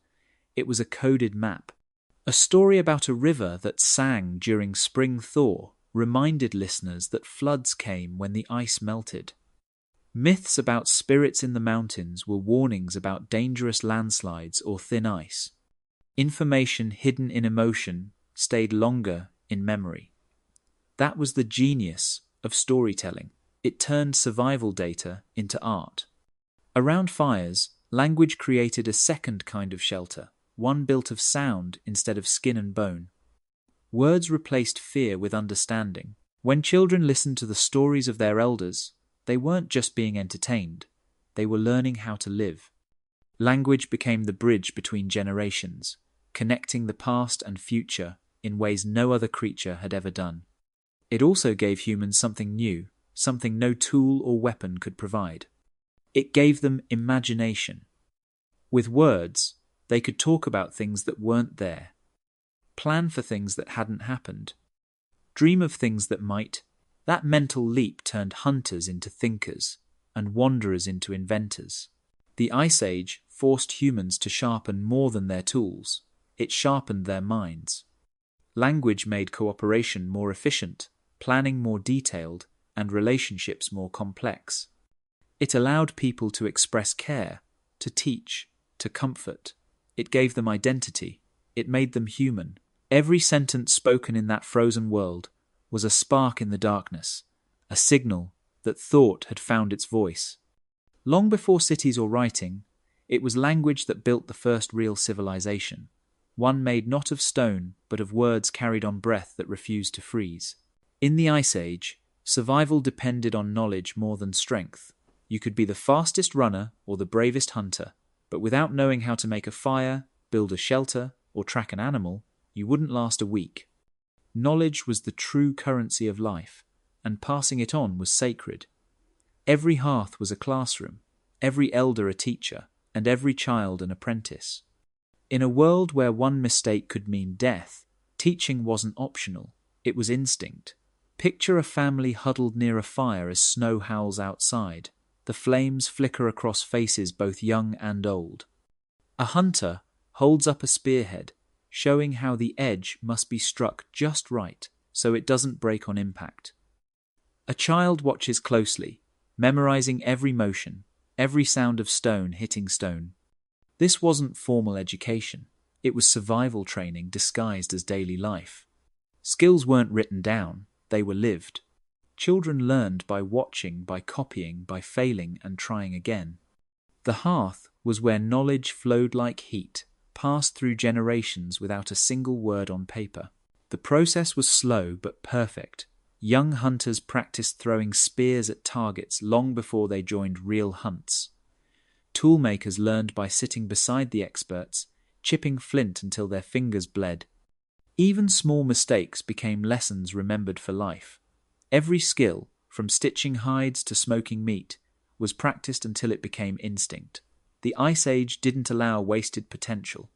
It was a coded map. A story about a river that sang during spring thaw reminded listeners that floods came when the ice melted. Myths about spirits in the mountains were warnings about dangerous landslides or thin ice. Information hidden in emotion stayed longer in memory. That was the genius of storytelling. It turned survival data into art. Around fires, language created a second kind of shelter, one built of sound instead of skin and bone. Words replaced fear with understanding. When children listened to the stories of their elders, they weren't just being entertained, they were learning how to live. Language became the bridge between generations, connecting the past and future in ways no other creature had ever done. It also gave humans something new, something no tool or weapon could provide. It gave them imagination. With words, they could talk about things that weren't there, plan for things that hadn't happened, dream of things that might. That mental leap turned hunters into thinkers and wanderers into inventors. The Ice Age forced humans to sharpen more than their tools. It sharpened their minds. Language made cooperation more efficient, planning more detailed, and relationships more complex. It allowed people to express care, to teach, to comfort. It gave them identity. It made them human. Every sentence spoken in that frozen world was a spark in the darkness, a signal that thought had found its voice. Long before cities or writing, it was language that built the first real civilization, one made not of stone but of words carried on breath that refused to freeze. In the Ice Age, survival depended on knowledge more than strength. You could be the fastest runner or the bravest hunter, but without knowing how to make a fire, build a shelter, or track an animal, you wouldn't last a week. Knowledge was the true currency of life, and passing it on was sacred. Every hearth was a classroom, every elder a teacher, and every child an apprentice. In a world where one mistake could mean death, teaching wasn't optional, it was instinct. Picture a family huddled near a fire as snow howls outside. The flames flicker across faces both young and old. A hunter holds up a spearhead, showing how the edge must be struck just right so it doesn't break on impact. A child watches closely, memorizing every motion, every sound of stone hitting stone. This wasn't formal education. It was survival training disguised as daily life. Skills weren't written down, they were lived. Children learned by watching, by copying, by failing and trying again. The hearth was where knowledge flowed like heat, passed through generations without a single word on paper. The process was slow but perfect. Young hunters practiced throwing spears at targets long before they joined real hunts. Toolmakers learned by sitting beside the experts, chipping flint until their fingers bled. Even small mistakes became lessons remembered for life. Every skill, from stitching hides to smoking meat, was practiced until it became instinct. The Ice Age didn't allow wasted potential.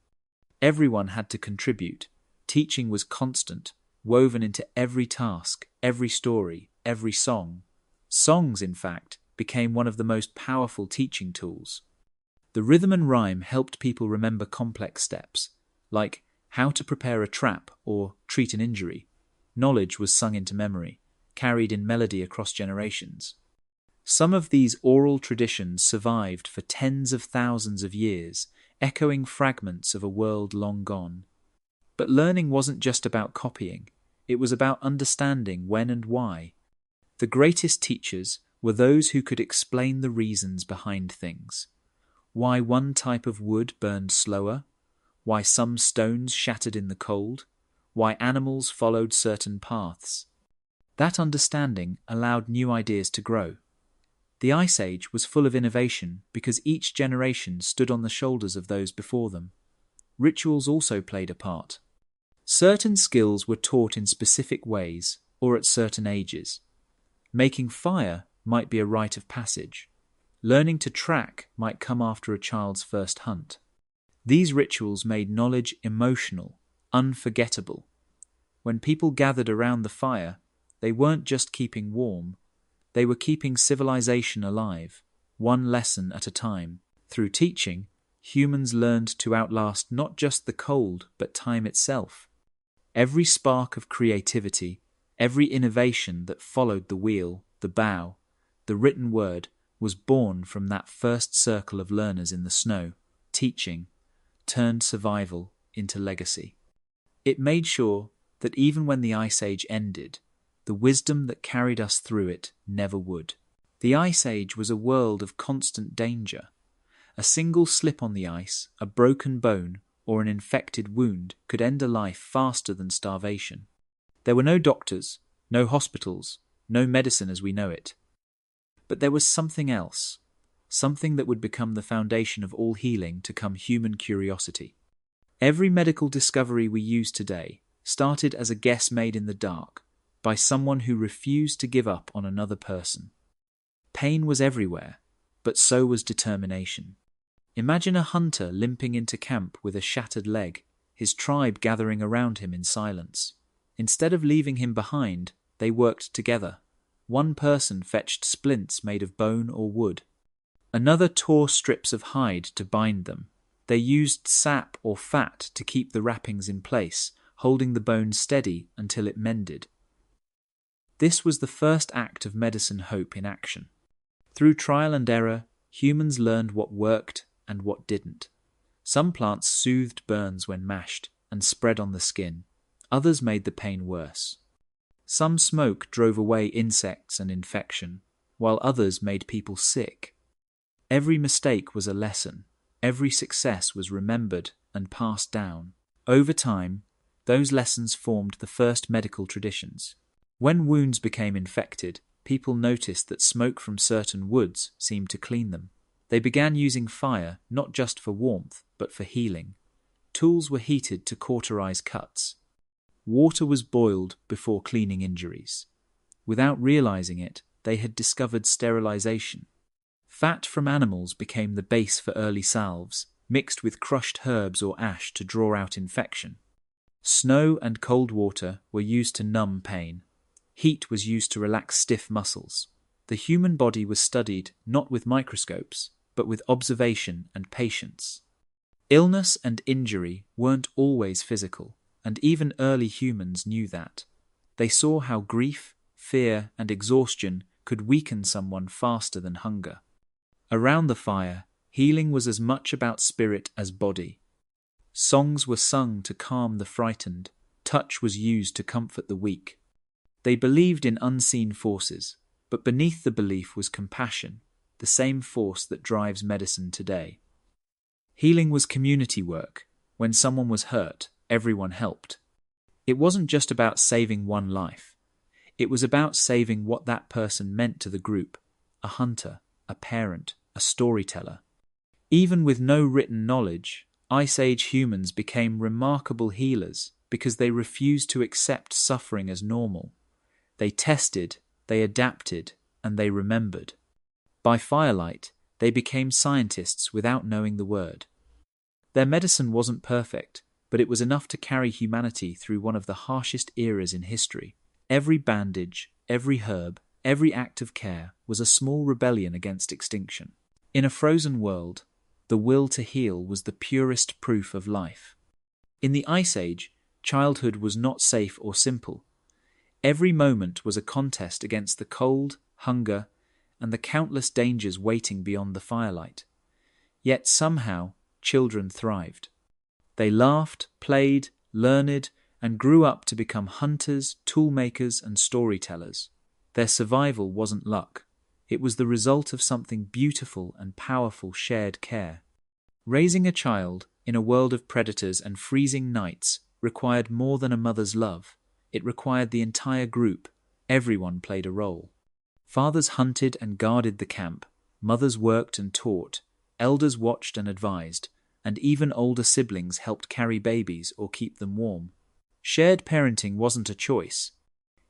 Everyone had to contribute. Teaching was constant, woven into every task, every story, every song. Songs, in fact, became one of the most powerful teaching tools. The rhythm and rhyme helped people remember complex steps, like how to prepare a trap or treat an injury. Knowledge was sung into memory, carried in melody across generations. Some of these oral traditions survived for tens of thousands of years, echoing fragments of a world long gone. But learning wasn't just about copying, it was about understanding when and why. The greatest teachers were those who could explain the reasons behind things. Why one type of wood burned slower, why some stones shattered in the cold, why animals followed certain paths. That understanding allowed new ideas to grow. The Ice Age was full of innovation because each generation stood on the shoulders of those before them. Rituals also played a part. Certain skills were taught in specific ways or at certain ages. Making fire might be a rite of passage. Learning to track might come after a child's first hunt. These rituals made knowledge emotional, unforgettable. When people gathered around the fire, they weren't just keeping warm, they were keeping civilization alive, one lesson at a time. Through teaching, humans learned to outlast not just the cold, but time itself. Every spark of creativity, every innovation that followed the wheel, the bow, the written word, was born from that first circle of learners in the snow. Teaching turned survival into legacy. It made sure that even when the Ice Age ended, the wisdom that carried us through it never would. The Ice Age was a world of constant danger. A single slip on the ice, a broken bone, or an infected wound could end a life faster than starvation. There were no doctors, no hospitals, no medicine as we know it. But there was something else, something that would become the foundation of all healing to come human curiosity. Every medical discovery we use today started as a guess made in the dark, by someone who refused to give up on another person. Pain was everywhere, but so was determination. Imagine a hunter limping into camp with a shattered leg, his tribe gathering around him in silence. Instead of leaving him behind, they worked together. One person fetched splints made of bone or wood. Another tore strips of hide to bind them. They used sap or fat to keep the wrappings in place, holding the bone steady until it mended. This was the first act of medicine hope in action. Through trial and error, humans learned what worked and what didn't. Some plants soothed burns when mashed and spread on the skin. Others made the pain worse. Some smoke drove away insects and infection, while others made people sick. Every mistake was a lesson. Every success was remembered and passed down. Over time, those lessons formed the first medical traditions. When wounds became infected, people noticed that smoke from certain woods seemed to clean them. They began using fire not just for warmth, but for healing. Tools were heated to cauterize cuts. Water was boiled before cleaning injuries. Without realizing it, they had discovered sterilization. Fat from animals became the base for early salves, mixed with crushed herbs or ash to draw out infection. Snow and cold water were used to numb pain. Heat was used to relax stiff muscles. The human body was studied not with microscopes, but with observation and patience. Illness and injury weren't always physical, and even early humans knew that. They saw how grief, fear, and exhaustion could weaken someone faster than hunger. Around the fire, healing was as much about spirit as body. Songs were sung to calm the frightened. Touch was used to comfort the weak. They believed in unseen forces, but beneath the belief was compassion, the same force that drives medicine today. Healing was community work. When someone was hurt, everyone helped. It wasn't just about saving one life. It was about saving what that person meant to the group: a hunter, a parent, a storyteller. Even with no written knowledge, Ice Age humans became remarkable healers. because they refused to accept suffering as normal. They tested, they adapted, and they remembered. By firelight, they became scientists without knowing the word. Their medicine wasn't perfect, but it was enough to carry humanity through one of the harshest eras in history. Every bandage, every herb, every act of care was a small rebellion against extinction. In a frozen world, the will to heal was the purest proof of life. In the Ice Age, childhood was not safe or simple. Every moment was a contest against the cold, hunger, and the countless dangers waiting beyond the firelight. Yet somehow, children thrived. They laughed, played, learned, and grew up to become hunters, toolmakers, and storytellers. Their survival wasn't luck. It was the result of something beautiful and powerful shared care. Raising a child in a world of predators and freezing nights required more than a mother's love. It required the entire group. Everyone played a role. Fathers hunted and guarded the camp. Mothers worked and taught. Elders watched and advised. And even older siblings helped carry babies or keep them warm. Shared parenting wasn't a choice.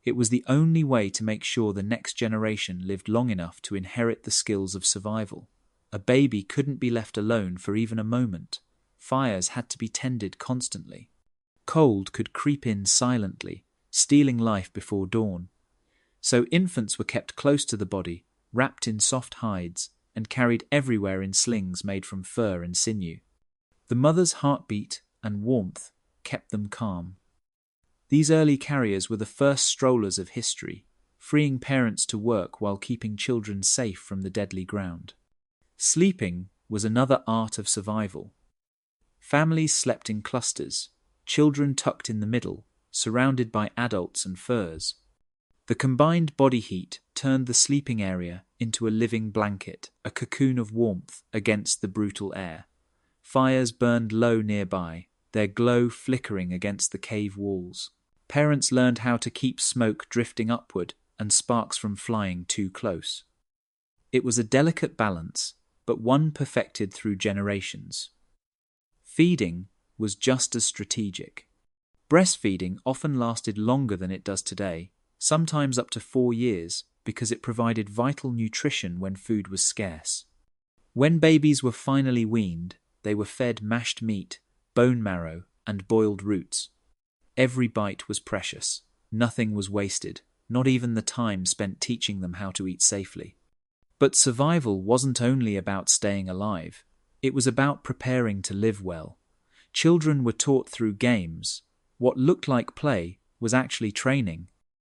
It was the only way to make sure the next generation lived long enough to inherit the skills of survival. A baby couldn't be left alone for even a moment. Fires had to be tended constantly. Cold could creep in silently, stealing life before dawn. So infants were kept close to the body, wrapped in soft hides, and carried everywhere in slings made from fur and sinew. The mother's heartbeat and warmth kept them calm. These early carriers were the first strollers of history, freeing parents to work while keeping children safe from the deadly ground. Sleeping was another art of survival. Families slept in clusters, children tucked in the middle, surrounded by adults and furs. The combined body heat turned the sleeping area into a living blanket, a cocoon of warmth against the brutal air. Fires burned low nearby, their glow flickering against the cave walls. Parents learned how to keep smoke drifting upward and sparks from flying too close. It was a delicate balance, but one perfected through generations. Feeding was just as strategic. Breastfeeding often lasted longer than it does today, sometimes up to 4 years, because it provided vital nutrition when food was scarce. When babies were finally weaned, they were fed mashed meat, bone marrow, and boiled roots. Every bite was precious. Nothing was wasted, not even the time spent teaching them how to eat safely. But survival wasn't only about staying alive. It was about preparing to live well. Children were taught through games. What looked like play was actually training.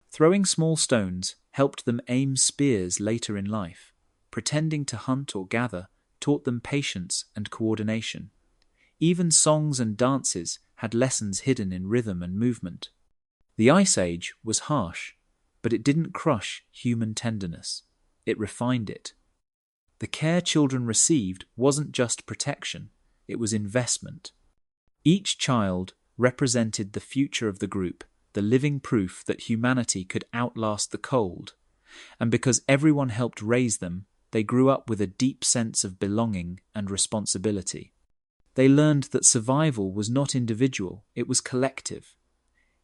Throwing small stones helped them aim spears later in life. Pretending to hunt or gather taught them patience and coordination. Even songs and dances had lessons hidden in rhythm and movement. The Ice Age was harsh, but it didn't crush human tenderness. It refined it. The care children received wasn't just protection, it was investment. Each child represented the future of the group, the living proof that humanity could outlast the cold. And because everyone helped raise them, they grew up with a deep sense of belonging and responsibility. They learned that survival was not individual, it was collective.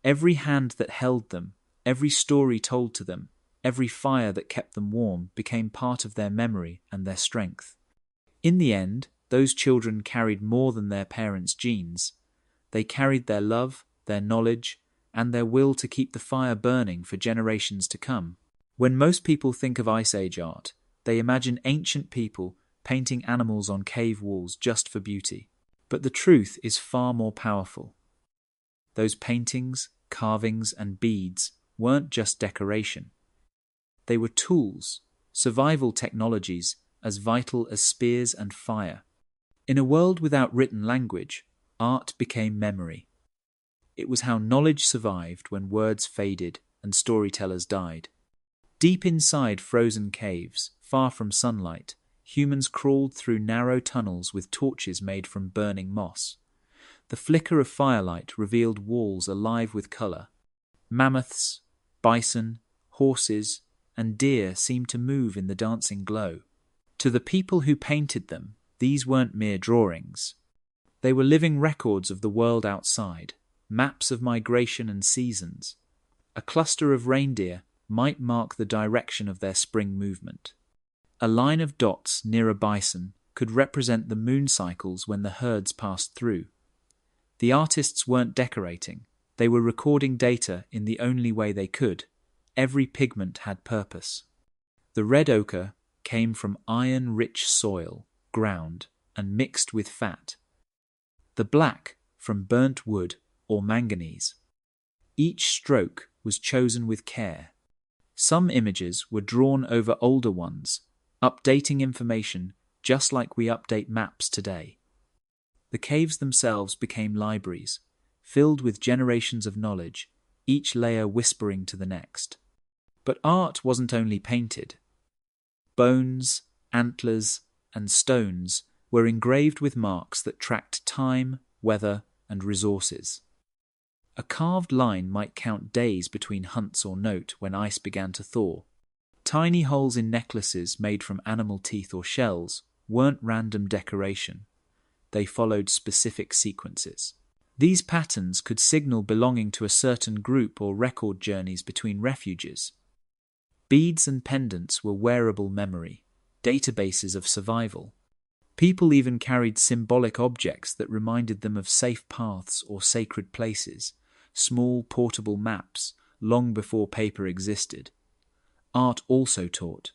Every hand that held them, every story told to them, every fire that kept them warm became part of their memory and their strength. In the end, those children carried more than their parents' genes. They carried their love, their knowledge, and their will to keep the fire burning for generations to come. When most people think of Ice Age art, they imagine ancient people painting animals on cave walls just for beauty. But the truth is far more powerful. Those paintings, carvings, and beads weren't just decoration. They were tools, survival technologies as vital as spears and fire. In a world without written language, art became memory. It was how knowledge survived when words faded and storytellers died. Deep inside frozen caves, far from sunlight, humans crawled through narrow tunnels with torches made from burning moss. The flicker of firelight revealed walls alive with colour. Mammoths, bison, horses, and deer seemed to move in the dancing glow. To the people who painted them, these weren't mere drawings. They were living records of the world outside. maps of migration and seasons. A cluster of reindeer might mark the direction of their spring movement. A line of dots near a bison could represent the moon cycles when the herds passed through. The artists weren't decorating, they were recording data in the only way they could. Every pigment had purpose. The red ochre came from iron-rich soil, ground, and mixed with fat. The black from burnt wood or manganese. Each stroke was chosen with care. Some images were drawn over older ones, updating information just like we update maps today. The caves themselves became libraries, filled with generations of knowledge, each layer whispering to the next. But art wasn't only painted. Bones, antlers, and stones were engraved with marks that tracked time, weather, and resources. A carved line might count days between hunts or note when ice began to thaw. Tiny holes in necklaces made from animal teeth or shells weren't random decoration. They followed specific sequences. These patterns could signal belonging to a certain group or record journeys between refuges. Beads and pendants were wearable memory, databases of survival. People even carried symbolic objects that reminded them of safe paths or sacred places, small portable maps, long before paper existed. Art also taught.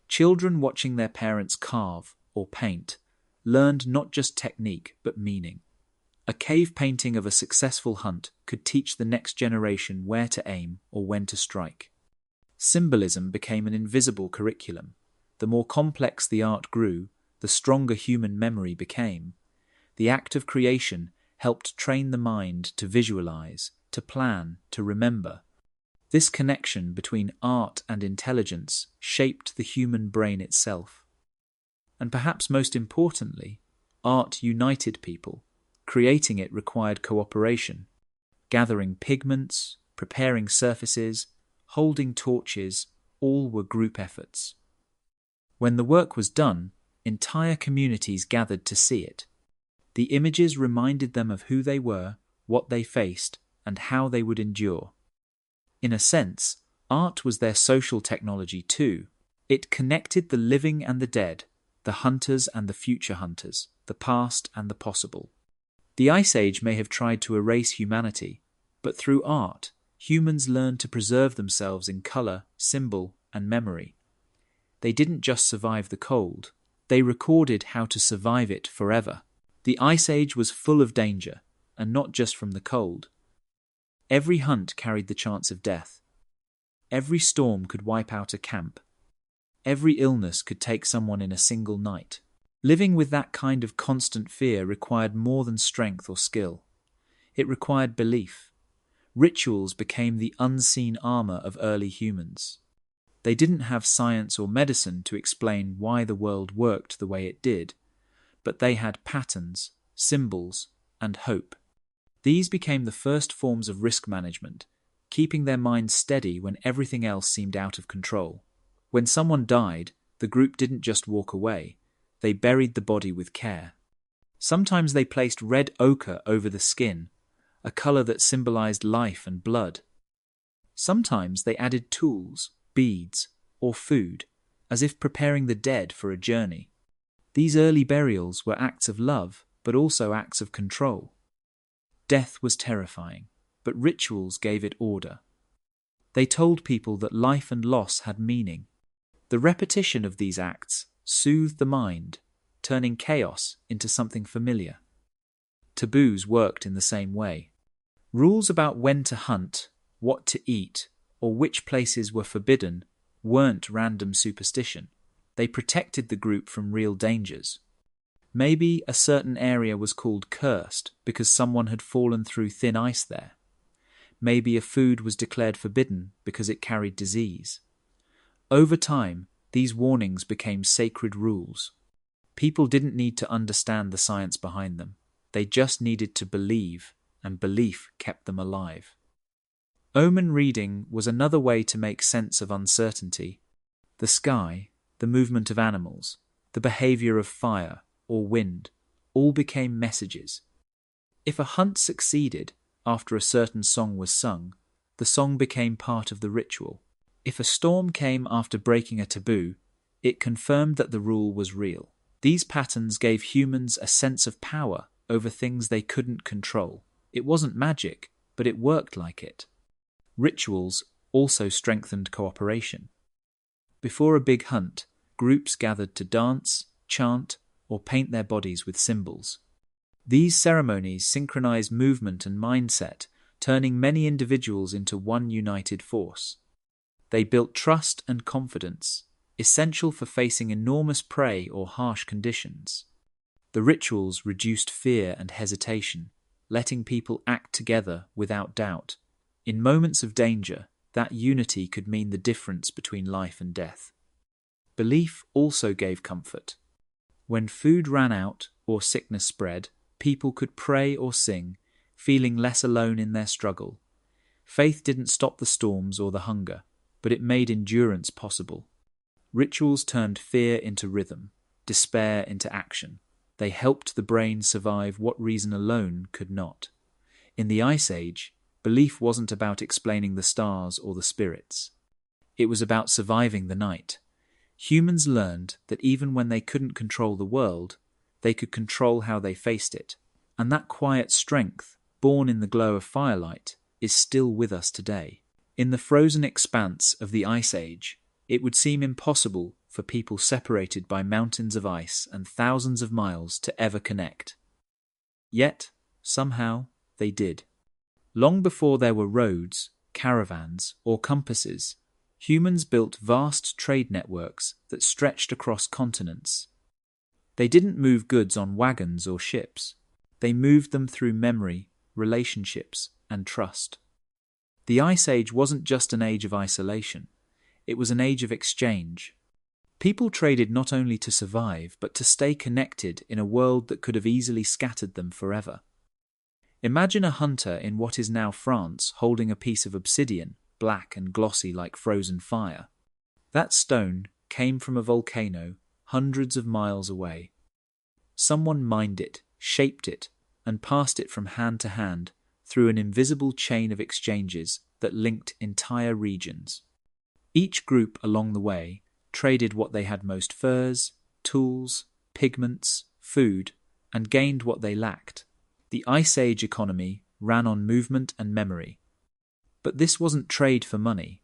Children watching their parents carve or paint learned not just technique but meaning. A cave painting of a successful hunt could teach the next generation where to aim or when to strike. Symbolism became an invisible curriculum. The more complex the art grew, the stronger human memory became. The act of creation helped train the mind to visualize, to plan, to remember. This connection between art and intelligence shaped the human brain itself. And perhaps most importantly, art united people. Creating it required cooperation. Gathering pigments, preparing surfaces, holding torches, all were group efforts. When the work was done, entire communities gathered to see it. The images reminded them of who they were, what they faced, and how they would endure. In a sense, art was their social technology too. It connected the living and the dead, the hunters and the future hunters, the past and the possible. The Ice Age may have tried to erase humanity, but through art, humans learned to preserve themselves in colour, symbol, and memory. They didn't just survive the cold, they recorded how to survive it forever. The Ice Age was full of danger, and not just from the cold. Every hunt carried the chance of death. Every storm could wipe out a camp. Every illness could take someone in a single night. Living with that kind of constant fear required more than strength or skill. It required belief. Rituals became the unseen armor of early humans. They didn't have science or medicine to explain why the world worked the way it did, but they had patterns, symbols, and hope. These became the first forms of risk management, keeping their minds steady when everything else seemed out of control. When someone died, the group didn't just walk away, they buried the body with care. Sometimes they placed red ochre over the skin, a colour that symbolized life and blood. Sometimes they added tools, beads, or food, as if preparing the dead for a journey. These early burials were acts of love, but also acts of control. Death was terrifying, but rituals gave it order. They told people that life and loss had meaning. The repetition of these acts soothed the mind, turning chaos into something familiar. Taboos worked in the same way. Rules about when to hunt, what to eat, or which places were forbidden weren't random superstition. They protected the group from real dangers. Maybe a certain area was called cursed because someone had fallen through thin ice there. Maybe a food was declared forbidden because it carried disease. Over time, these warnings became sacred rules. People didn't need to understand the science behind them. They just needed to believe, and belief kept them alive. Omen reading was another way to make sense of uncertainty. The sky, the movement of animals, the behavior of fire or wind, all became messages. If a hunt succeeded, after a certain song was sung, the song became part of the ritual. If a storm came after breaking a taboo, it confirmed that the rule was real. These patterns gave humans a sense of power over things they couldn't control. It wasn't magic, but it worked like it. Rituals also strengthened cooperation. Before a big hunt, groups gathered to dance, chant, or paint their bodies with symbols. These ceremonies synchronized movement and mindset, turning many individuals into one united force. They built trust and confidence, essential for facing enormous prey or harsh conditions. The rituals reduced fear and hesitation, letting people act together without doubt. In moments of danger, that unity could mean the difference between life and death. Belief also gave comfort. When food ran out or sickness spread, people could pray or sing, feeling less alone in their struggle. Faith didn't stop the storms or the hunger, but it made endurance possible. Rituals turned fear into rhythm, despair into action. They helped the brain survive what reason alone could not. In the Ice Age, belief wasn't about explaining the stars or the spirits. It was about surviving the night. Humans learned that even when they couldn't control the world, they could control how they faced it. And that quiet strength, born in the glow of firelight, is still with us today. In the frozen expanse of the Ice Age, it would seem impossible for people separated by mountains of ice and thousands of miles to ever connect. Yet, somehow, they did. Long before there were roads, caravans, or compasses, humans built vast trade networks that stretched across continents. They didn't move goods on wagons or ships. They moved them through memory, relationships, and trust. The Ice Age wasn't just an age of isolation. It was an age of exchange. People traded not only to survive, but to stay connected in a world that could have easily scattered them forever. Imagine a hunter in what is now France holding a piece of obsidian, black and glossy like frozen fire. That stone came from a volcano hundreds of miles away. Someone mined it, shaped it, and passed it from hand to hand through an invisible chain of exchanges that linked entire regions. Each group along the way traded what they had most: furs, tools, pigments, food, and gained what they lacked. The Ice Age economy ran on movement and memory. But this wasn't trade for money.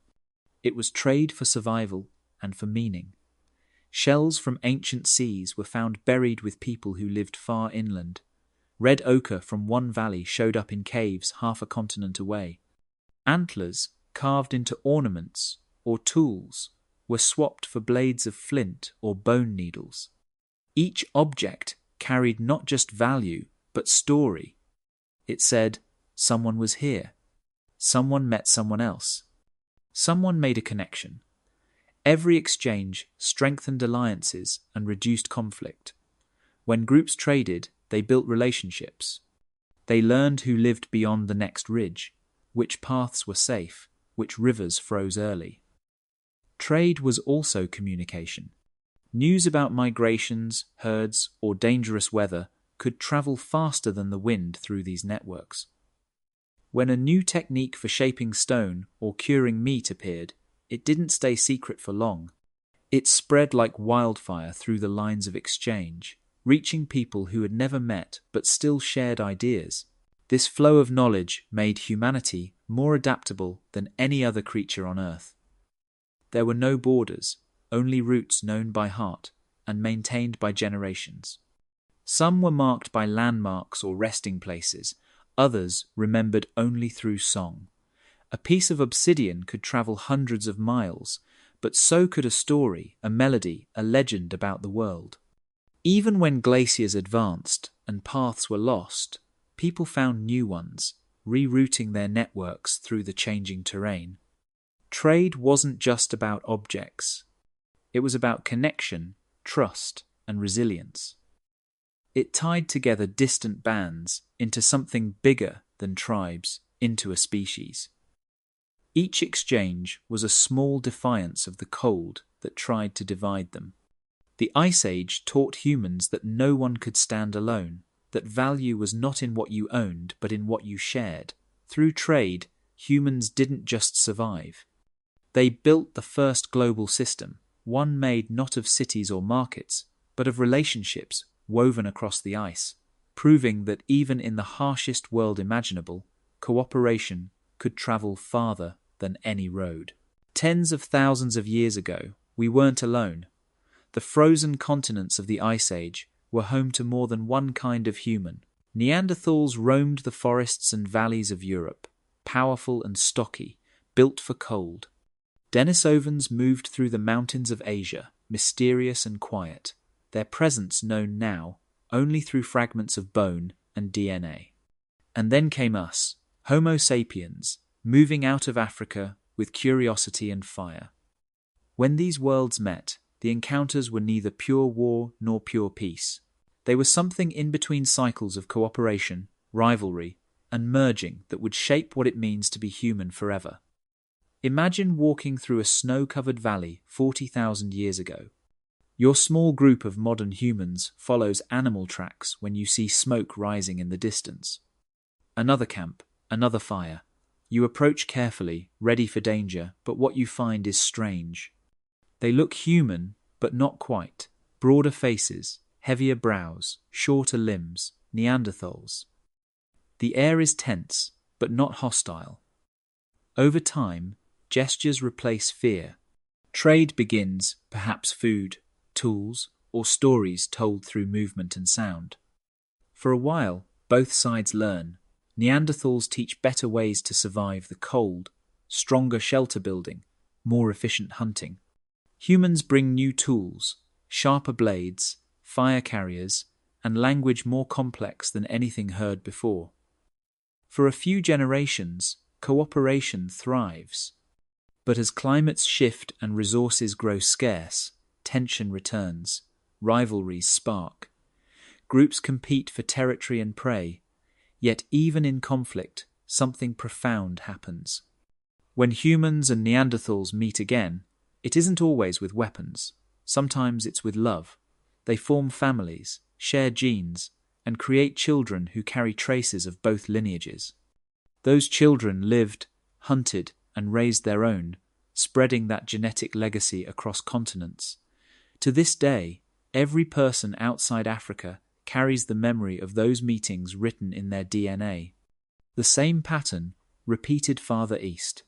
It was trade for survival and for meaning. Shells from ancient seas were found buried with people who lived far inland. Red ochre from one valley showed up in caves half a continent away. Antlers, carved into ornaments or tools, were swapped for blades of flint or bone needles. Each object carried not just value, but story. It said, someone was here. Someone met someone else. Someone made a connection. Every exchange strengthened alliances and reduced conflict. When groups traded, they built relationships. They learned who lived beyond the next ridge, which paths were safe, which rivers froze early. Trade was also communication. News about migrations, herds, or dangerous weather could travel faster than the wind through these networks. When a new technique for shaping stone or curing meat appeared, it didn't stay secret for long. It spread like wildfire through the lines of exchange, reaching people who had never met but still shared ideas. This flow of knowledge made humanity more adaptable than any other creature on Earth. There were no borders, only routes known by heart and maintained by generations. Some were marked by landmarks or resting places, others remembered only through song. A piece of obsidian could travel hundreds of miles, but so could a story, a melody, a legend about the world. Even when glaciers advanced and paths were lost, people found new ones, rerouting their networks through the changing terrain. Trade wasn't just about objects. It was about connection, trust, and resilience. It tied together distant bands into something bigger than tribes, into a species. Each exchange was a small defiance of the cold that tried to divide them. The Ice Age taught humans that no one could stand alone, that value was not in what you owned but in what you shared. Through trade, humans didn't just survive. They built the first global system, one made not of cities or markets, but of relationships woven across the ice, proving that even in the harshest world imaginable, cooperation could travel farther than any road. Tens of thousands of years ago, we weren't alone. The frozen continents of the Ice Age were home to more than one kind of human. Neanderthals roamed the forests and valleys of Europe, powerful and stocky, built for cold. Denisovans moved through the mountains of Asia, mysterious and quiet, their presence known now only through fragments of bone and DNA. And then came us, Homo sapiens, moving out of Africa with curiosity and fire. When these worlds met, the encounters were neither pure war nor pure peace. They were something in between cycles of cooperation, rivalry, and merging that would shape what it means to be human forever. Imagine walking through a snow-covered valley 40,000 years ago. Your small group of modern humans follows animal tracks when you see smoke rising in the distance. Another camp, another fire. You approach carefully, ready for danger, but what you find is strange. They look human, but not quite. Broader faces, heavier brows, shorter limbs, Neanderthals. The air is tense, but not hostile. Over time, gestures replace fear. Trade begins, perhaps food, tools, or stories told through movement and sound. For a while, both sides learn. Neanderthals teach better ways to survive the cold, stronger shelter building, more efficient hunting. Humans bring new tools, sharper blades, fire carriers, and language more complex than anything heard before. For a few generations, cooperation thrives. But as climates shift and resources grow scarce, tension returns, rivalries spark. Groups compete for territory and prey, yet even in conflict, something profound happens. When humans and Neanderthals meet again, it isn't always with weapons. Sometimes it's with love. They form families, share genes, and create children who carry traces of both lineages. Those children lived, hunted, and raised their own, spreading that genetic legacy across continents. To this day, every person outside Africa carries the memory of those meetings written in their DNA. The same pattern, repeated farther east.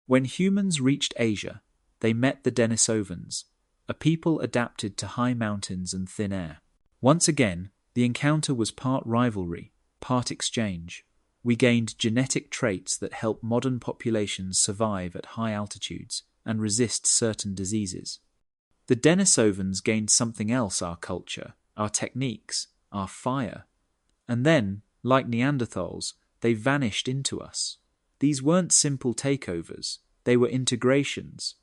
When humans reached Asia, they met the Denisovans, a people adapted to high mountains and thin air. Once again, the encounter was part rivalry, part exchange. We gained genetic traits that help modern populations survive at high altitudes and resist certain diseases. The Denisovans gained something else: our culture, our techniques, our fire. And then, like Neanderthals, they vanished into us. These weren't simple takeovers, they were integrations.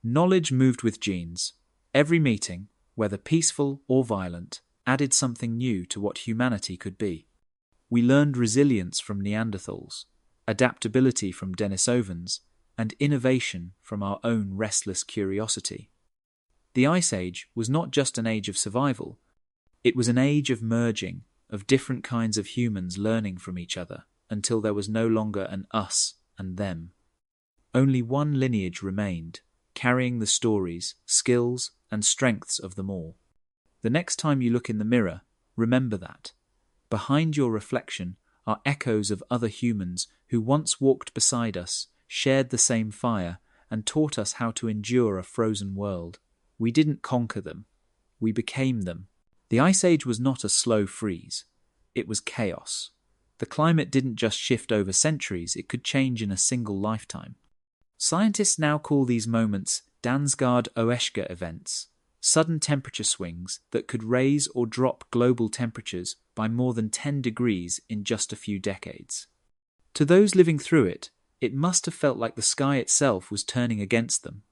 Knowledge moved with genes. Every meeting, whether peaceful or violent, added something new to what humanity could be. We learned resilience from Neanderthals, adaptability from Denisovans, and innovation from our own restless curiosity. The Ice Age was not just an age of survival, it was an age of merging, of different kinds of humans learning from each other, until there was no longer an us and them. Only one lineage remained, carrying the stories, skills, and strengths of them all. The next time you look in the mirror, remember that. Behind your reflection are echoes of other humans who once walked beside us, shared the same fire, and taught us how to endure a frozen world. We didn't conquer them. We became them. The Ice Age was not a slow freeze. It was chaos. The climate didn't just shift over centuries, it could change in a single lifetime. Scientists now call these moments Dansgaard-Oeschger events, sudden temperature swings that could raise or drop global temperatures by more than 10 degrees in just a few decades. To those living through it, it must have felt like the sky itself was turning against them.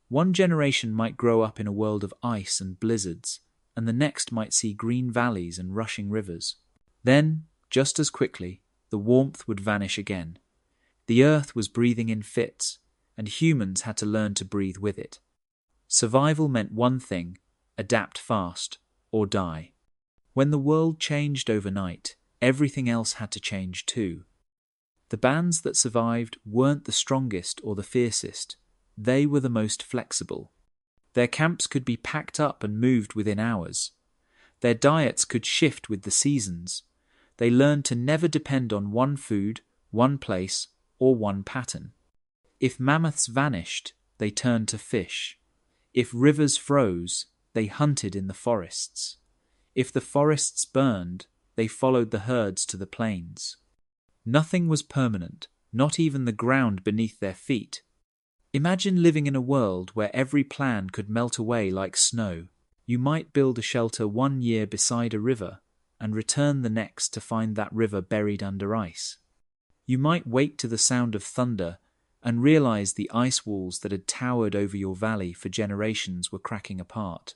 One generation might grow up in a world of ice and blizzards, and the next might see green valleys and rushing rivers. Then, just as quickly, the warmth would vanish again. The earth was breathing in fits, and humans had to learn to breathe with it. Survival meant one thing: adapt fast, or die. When the world changed overnight, everything else had to change too. The bands that survived weren't the strongest or the fiercest. They were the most flexible. Their camps could be packed up and moved within hours. Their diets could shift with the seasons. They learned to never depend on one food, one place, or one pattern. If mammoths vanished, they turned to fish. If rivers froze, they hunted in the forests. If the forests burned, they followed the herds to the plains. Nothing was permanent, not even the ground beneath their feet. Imagine living in a world where every plan could melt away like snow. You might build a shelter 1 year beside a river and return the next to find that river buried under ice. You might wake to the sound of thunder and realize the ice walls that had towered over your valley for generations were cracking apart.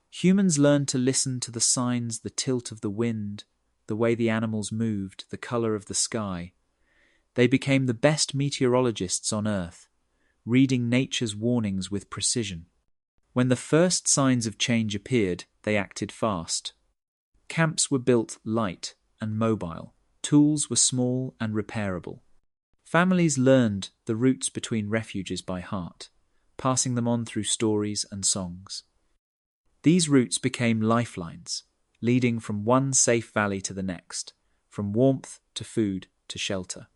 Humans learned to listen to the signs, the tilt of the wind, the way the animals moved, the color of the sky. They became the best meteorologists on Earth, reading nature's warnings with precision. When the first signs of change appeared, they acted fast. Camps were built light and mobile. Tools were small and repairable. Families learned the routes between refuges by heart, passing them on through stories and songs. These routes became lifelines, leading from one safe valley to the next, from warmth to food to shelter.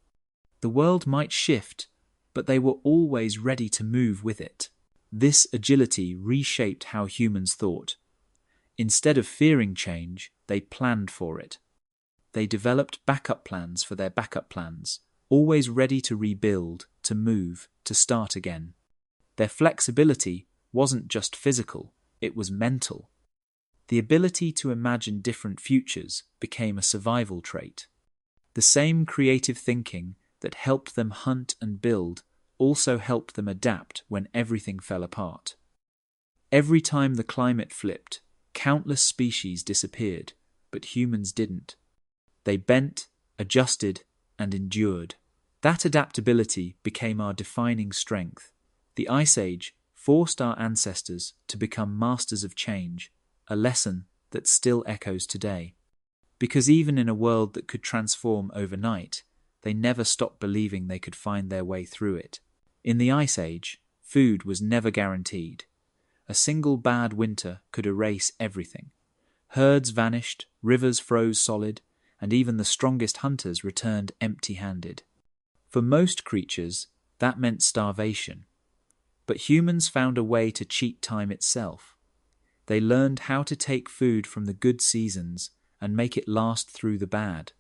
The world might shift, but they were always ready to move with it. This agility reshaped how humans thought. Instead of fearing change, they planned for it. They developed backup plans for their backup plans, always ready to rebuild, to move, to start again. Their flexibility wasn't just physical, it was mental. The ability to imagine different futures became a survival trait. The same creative thinking that helped them hunt and build also helped them adapt when everything fell apart. Every time the climate flipped, countless species disappeared, but humans didn't. They bent, adjusted, and endured. That adaptability became our defining strength. The Ice Age forced our ancestors to become masters of change, a lesson that still echoes today. Because even in a world that could transform overnight, they never stopped believing they could find their way through it. In the Ice Age, food was never guaranteed. A single bad winter could erase everything. Herds vanished, rivers froze solid, and even the strongest hunters returned empty-handed. For most creatures, that meant starvation. But humans found a way to cheat time itself. They learned how to take food from the good seasons and make it last through the bad.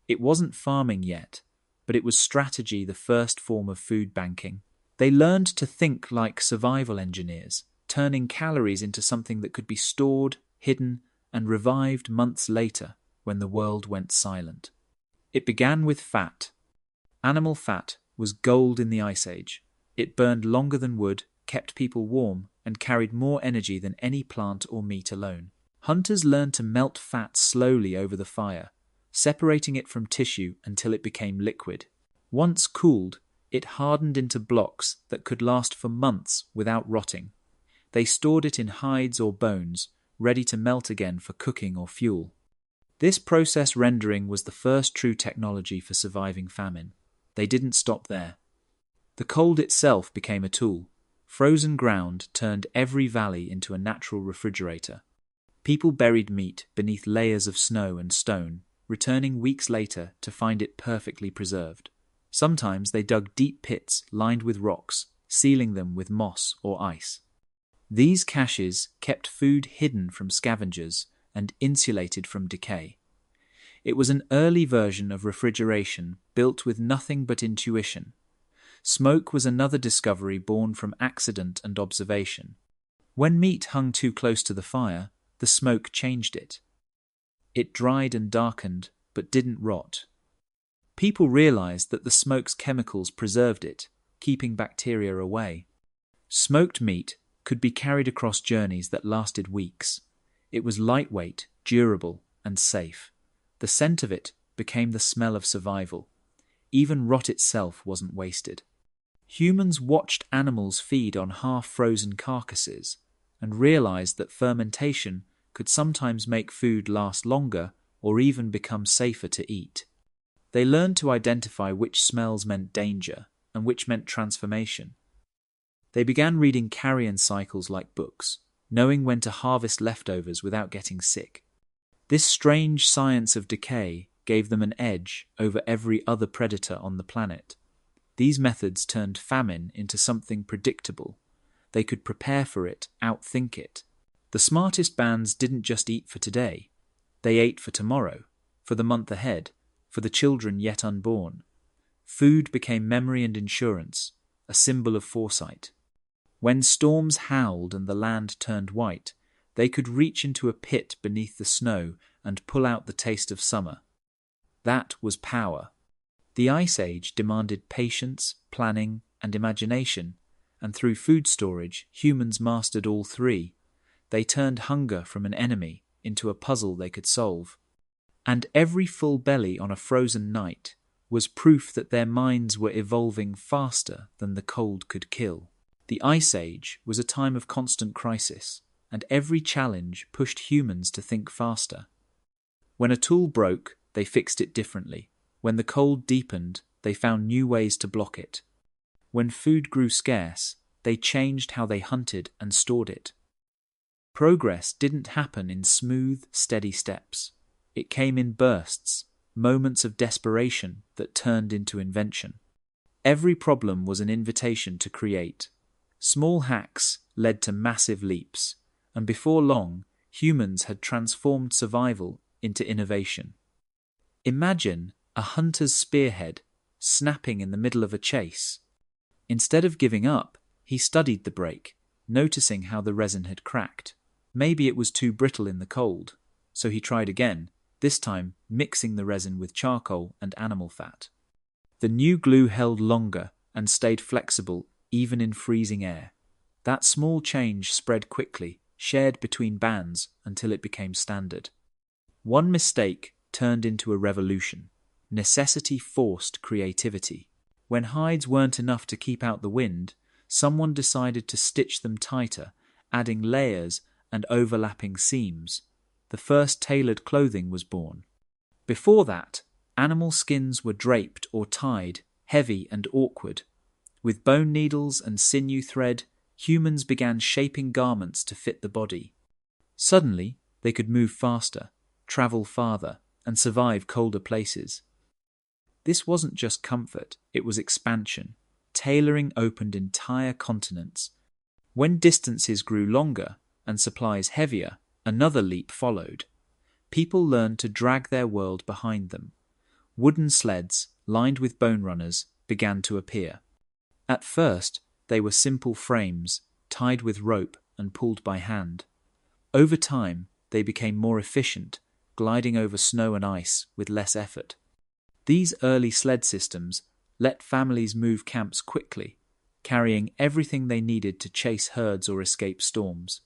It wasn't farming yet, but it was strategy, the first form of food banking. They learned to think like survival engineers, turning calories into something that could be stored, hidden, and revived months later when the world went silent. It began with fat. Animal fat was gold in the Ice Age. It burned longer than wood, kept people warm, and carried more energy than any plant or meat alone. Hunters learned to melt fat slowly over the fire, separating it from tissue until it became liquid. Once cooled, it hardened into blocks that could last for months without rotting. They stored it in hides or bones, ready to melt again for cooking or fuel. This process rendering was the first true technology for surviving famine. They didn't stop there. The cold itself became a tool. Frozen ground turned every valley into a natural refrigerator. People buried meat beneath layers of snow and stone, returning weeks later to find it perfectly preserved. Sometimes they dug deep pits lined with rocks, sealing them with moss or ice. These caches kept food hidden from scavengers and insulated from decay. It was an early version of refrigeration built with nothing but intuition. Smoke was another discovery born from accident and observation. When meat hung too close to the fire, the smoke changed it. It dried and darkened, but didn't rot. People realized that the smoke's chemicals preserved it, keeping bacteria away. Smoked meat could be carried across journeys that lasted weeks. It was lightweight, durable, and safe. The scent of it became the smell of survival. Even rot itself wasn't wasted. Humans watched animals feed on half-frozen carcasses and realized that fermentation could sometimes make food last longer or even become safer to eat. They learned to identify which smells meant danger and which meant transformation. They began reading carrion cycles like books, knowing when to harvest leftovers without getting sick. This strange science of decay gave them an edge over every other predator on the planet. These methods turned famine into something predictable. They could prepare for it, outthink it. The smartest bands didn't just eat for today. They ate for tomorrow, for the month ahead, for the children yet unborn. Food became memory and insurance, a symbol of foresight. When storms howled and the land turned white, they could reach into a pit beneath the snow and pull out the taste of summer. That was power. The Ice Age demanded patience, planning, and imagination, and through food storage, humans mastered all three. They turned hunger from an enemy into a puzzle they could solve. And every full belly on a frozen night was proof that their minds were evolving faster than the cold could kill. The Ice Age was a time of constant crisis, and every challenge pushed humans to think faster. When a tool broke, they fixed it differently. When the cold deepened, they found new ways to block it. When food grew scarce, they changed how they hunted and stored it. Progress didn't happen in smooth, steady steps. It came in bursts, moments of desperation that turned into invention. Every problem was an invitation to create. Small hacks led to massive leaps, and before long, humans had transformed survival into innovation. Imagine a hunter's spearhead snapping in the middle of a chase. Instead of giving up, he studied the break, noticing how the resin had cracked. Maybe it was too brittle in the cold, so he tried again, this time mixing the resin with charcoal and animal fat. The new glue held longer and stayed flexible even in freezing air. That small change spread quickly, shared between bands until it became standard. One mistake turned into a revolution. Necessity forced creativity. When hides weren't enough to keep out the wind, someone decided to stitch them tighter, adding layers and overlapping seams. The first tailored clothing was born. Before that, animal skins were draped or tied, heavy and awkward. With bone needles and sinew thread, humans began shaping garments to fit the body. Suddenly, they could move faster, travel farther, and survive colder places. This wasn't just comfort, it was expansion. Tailoring opened entire continents. When distances grew longer and supplies heavier, another leap followed. People learned to drag their world behind them. Wooden sleds, lined with bone runners, began to appear. At first, they were simple frames, tied with rope and pulled by hand. Over time, they became more efficient, gliding over snow and ice with less effort. These early sled systems let families move camps quickly, carrying everything they needed to chase herds or escape storms.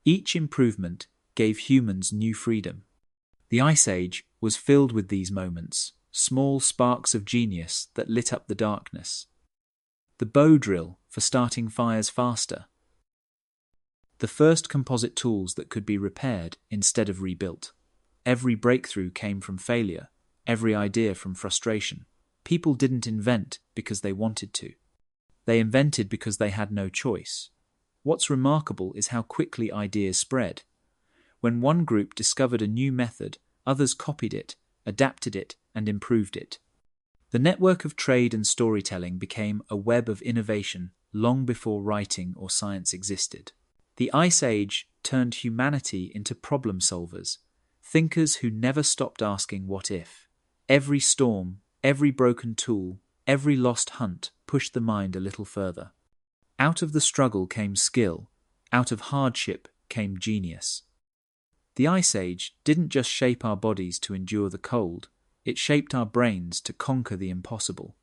Each improvement gave humans new freedom. The Ice Age was filled with these moments, small sparks of genius that lit up the darkness. The bow drill for starting fires faster. The first composite tools that could be repaired instead of rebuilt. Every breakthrough came from failure, every idea from frustration. People didn't invent because they wanted to. They invented because they had no choice. What's remarkable is how quickly ideas spread. When one group discovered a new method, others copied it, adapted it, and improved it. The network of trade and storytelling became a web of innovation long before writing or science existed. The Ice Age turned humanity into problem solvers, thinkers who never stopped asking what if. Every storm, every broken tool, every lost hunt pushed the mind a little further. Out of the struggle came skill, out of hardship came genius. The Ice Age didn't just shape our bodies to endure the cold, it shaped our brains to conquer the impossible.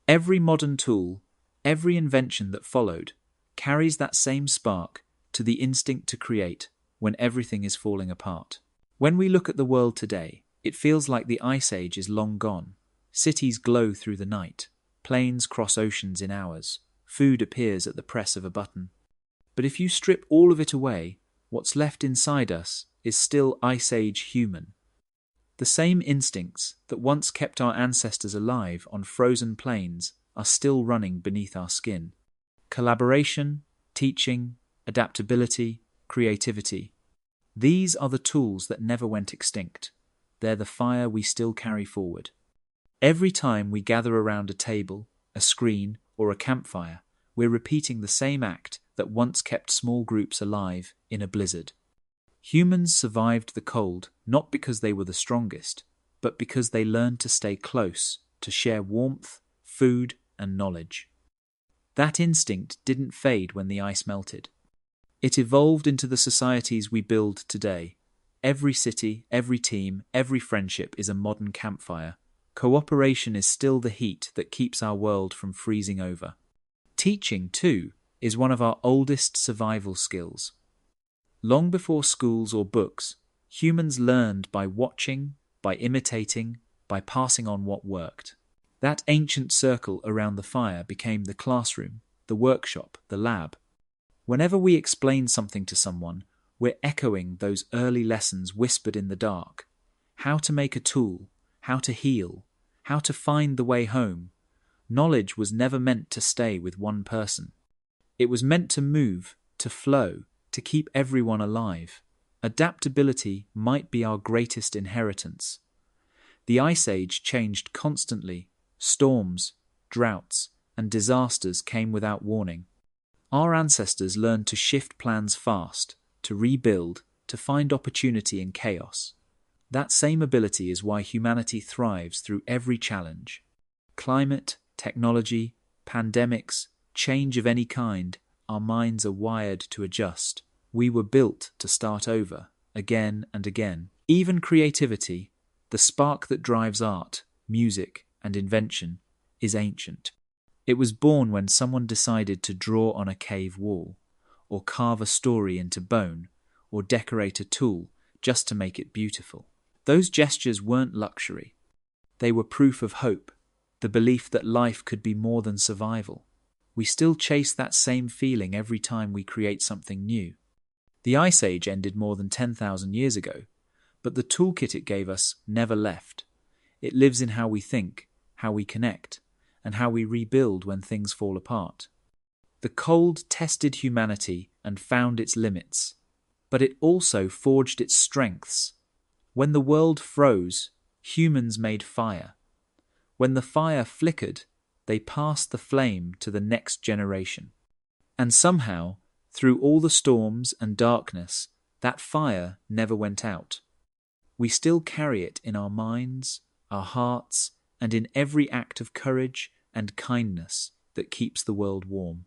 Every modern tool, every invention that followed, carries that same spark to the instinct to create when everything is falling apart. When we look at the world today, it feels like the Ice Age is long gone. Cities glow through the night, planes cross oceans in hours, food appears at the press of a button. But if you strip all of it away, what's left inside us is still Ice Age human. The same instincts that once kept our ancestors alive on frozen plains are still running beneath our skin. Collaboration, teaching, adaptability, creativity. These are the tools that never went extinct. They're the fire we still carry forward. Every time we gather around a table, a screen, or a campfire, we're repeating the same act that once kept small groups alive in a blizzard. Humans survived the cold not because they were the strongest, but because they learned to stay close, to share warmth, food, and knowledge. That instinct didn't fade when the ice melted. It evolved into the societies we build today. Every city, every team, every friendship is a modern campfire. Cooperation is still the heat that keeps our world from freezing over. Teaching, too, is one of our oldest survival skills. Long before schools or books, humans learned by watching, by imitating, by passing on what worked. That ancient circle around the fire became the classroom, the workshop, the lab. Whenever we explain something to someone, we're echoing those early lessons whispered in the dark. How to make a tool, how to heal, how to find the way home. Knowledge was never meant to stay with one person. It was meant to move, to flow, to keep everyone alive. Adaptability might be our greatest inheritance. The Ice Age changed constantly. Storms, droughts, and disasters came without warning. Our ancestors learned to shift plans fast, to rebuild, to find opportunity in chaos. That same ability is why humanity thrives through every challenge. Climate, technology, pandemics, change of any kind, our minds are wired to adjust. We were built to start over, again and again. Even creativity, the spark that drives art, music, and invention, is ancient. It was born when someone decided to draw on a cave wall, or carve a story into bone, or decorate a tool just to make it beautiful. Those gestures weren't luxury. They were proof of hope, the belief that life could be more than survival. We still chase that same feeling every time we create something new. The Ice Age ended more than 10,000 years ago, but the toolkit it gave us never left. It lives in how we think, how we connect, and how we rebuild when things fall apart. The cold tested humanity and found its limits, but it also forged its strengths. When the world froze, humans made fire. When the fire flickered, they passed the flame to the next generation. And somehow, through all the storms and darkness, that fire never went out. We still carry it in our minds, our hearts, and in every act of courage and kindness that keeps the world warm.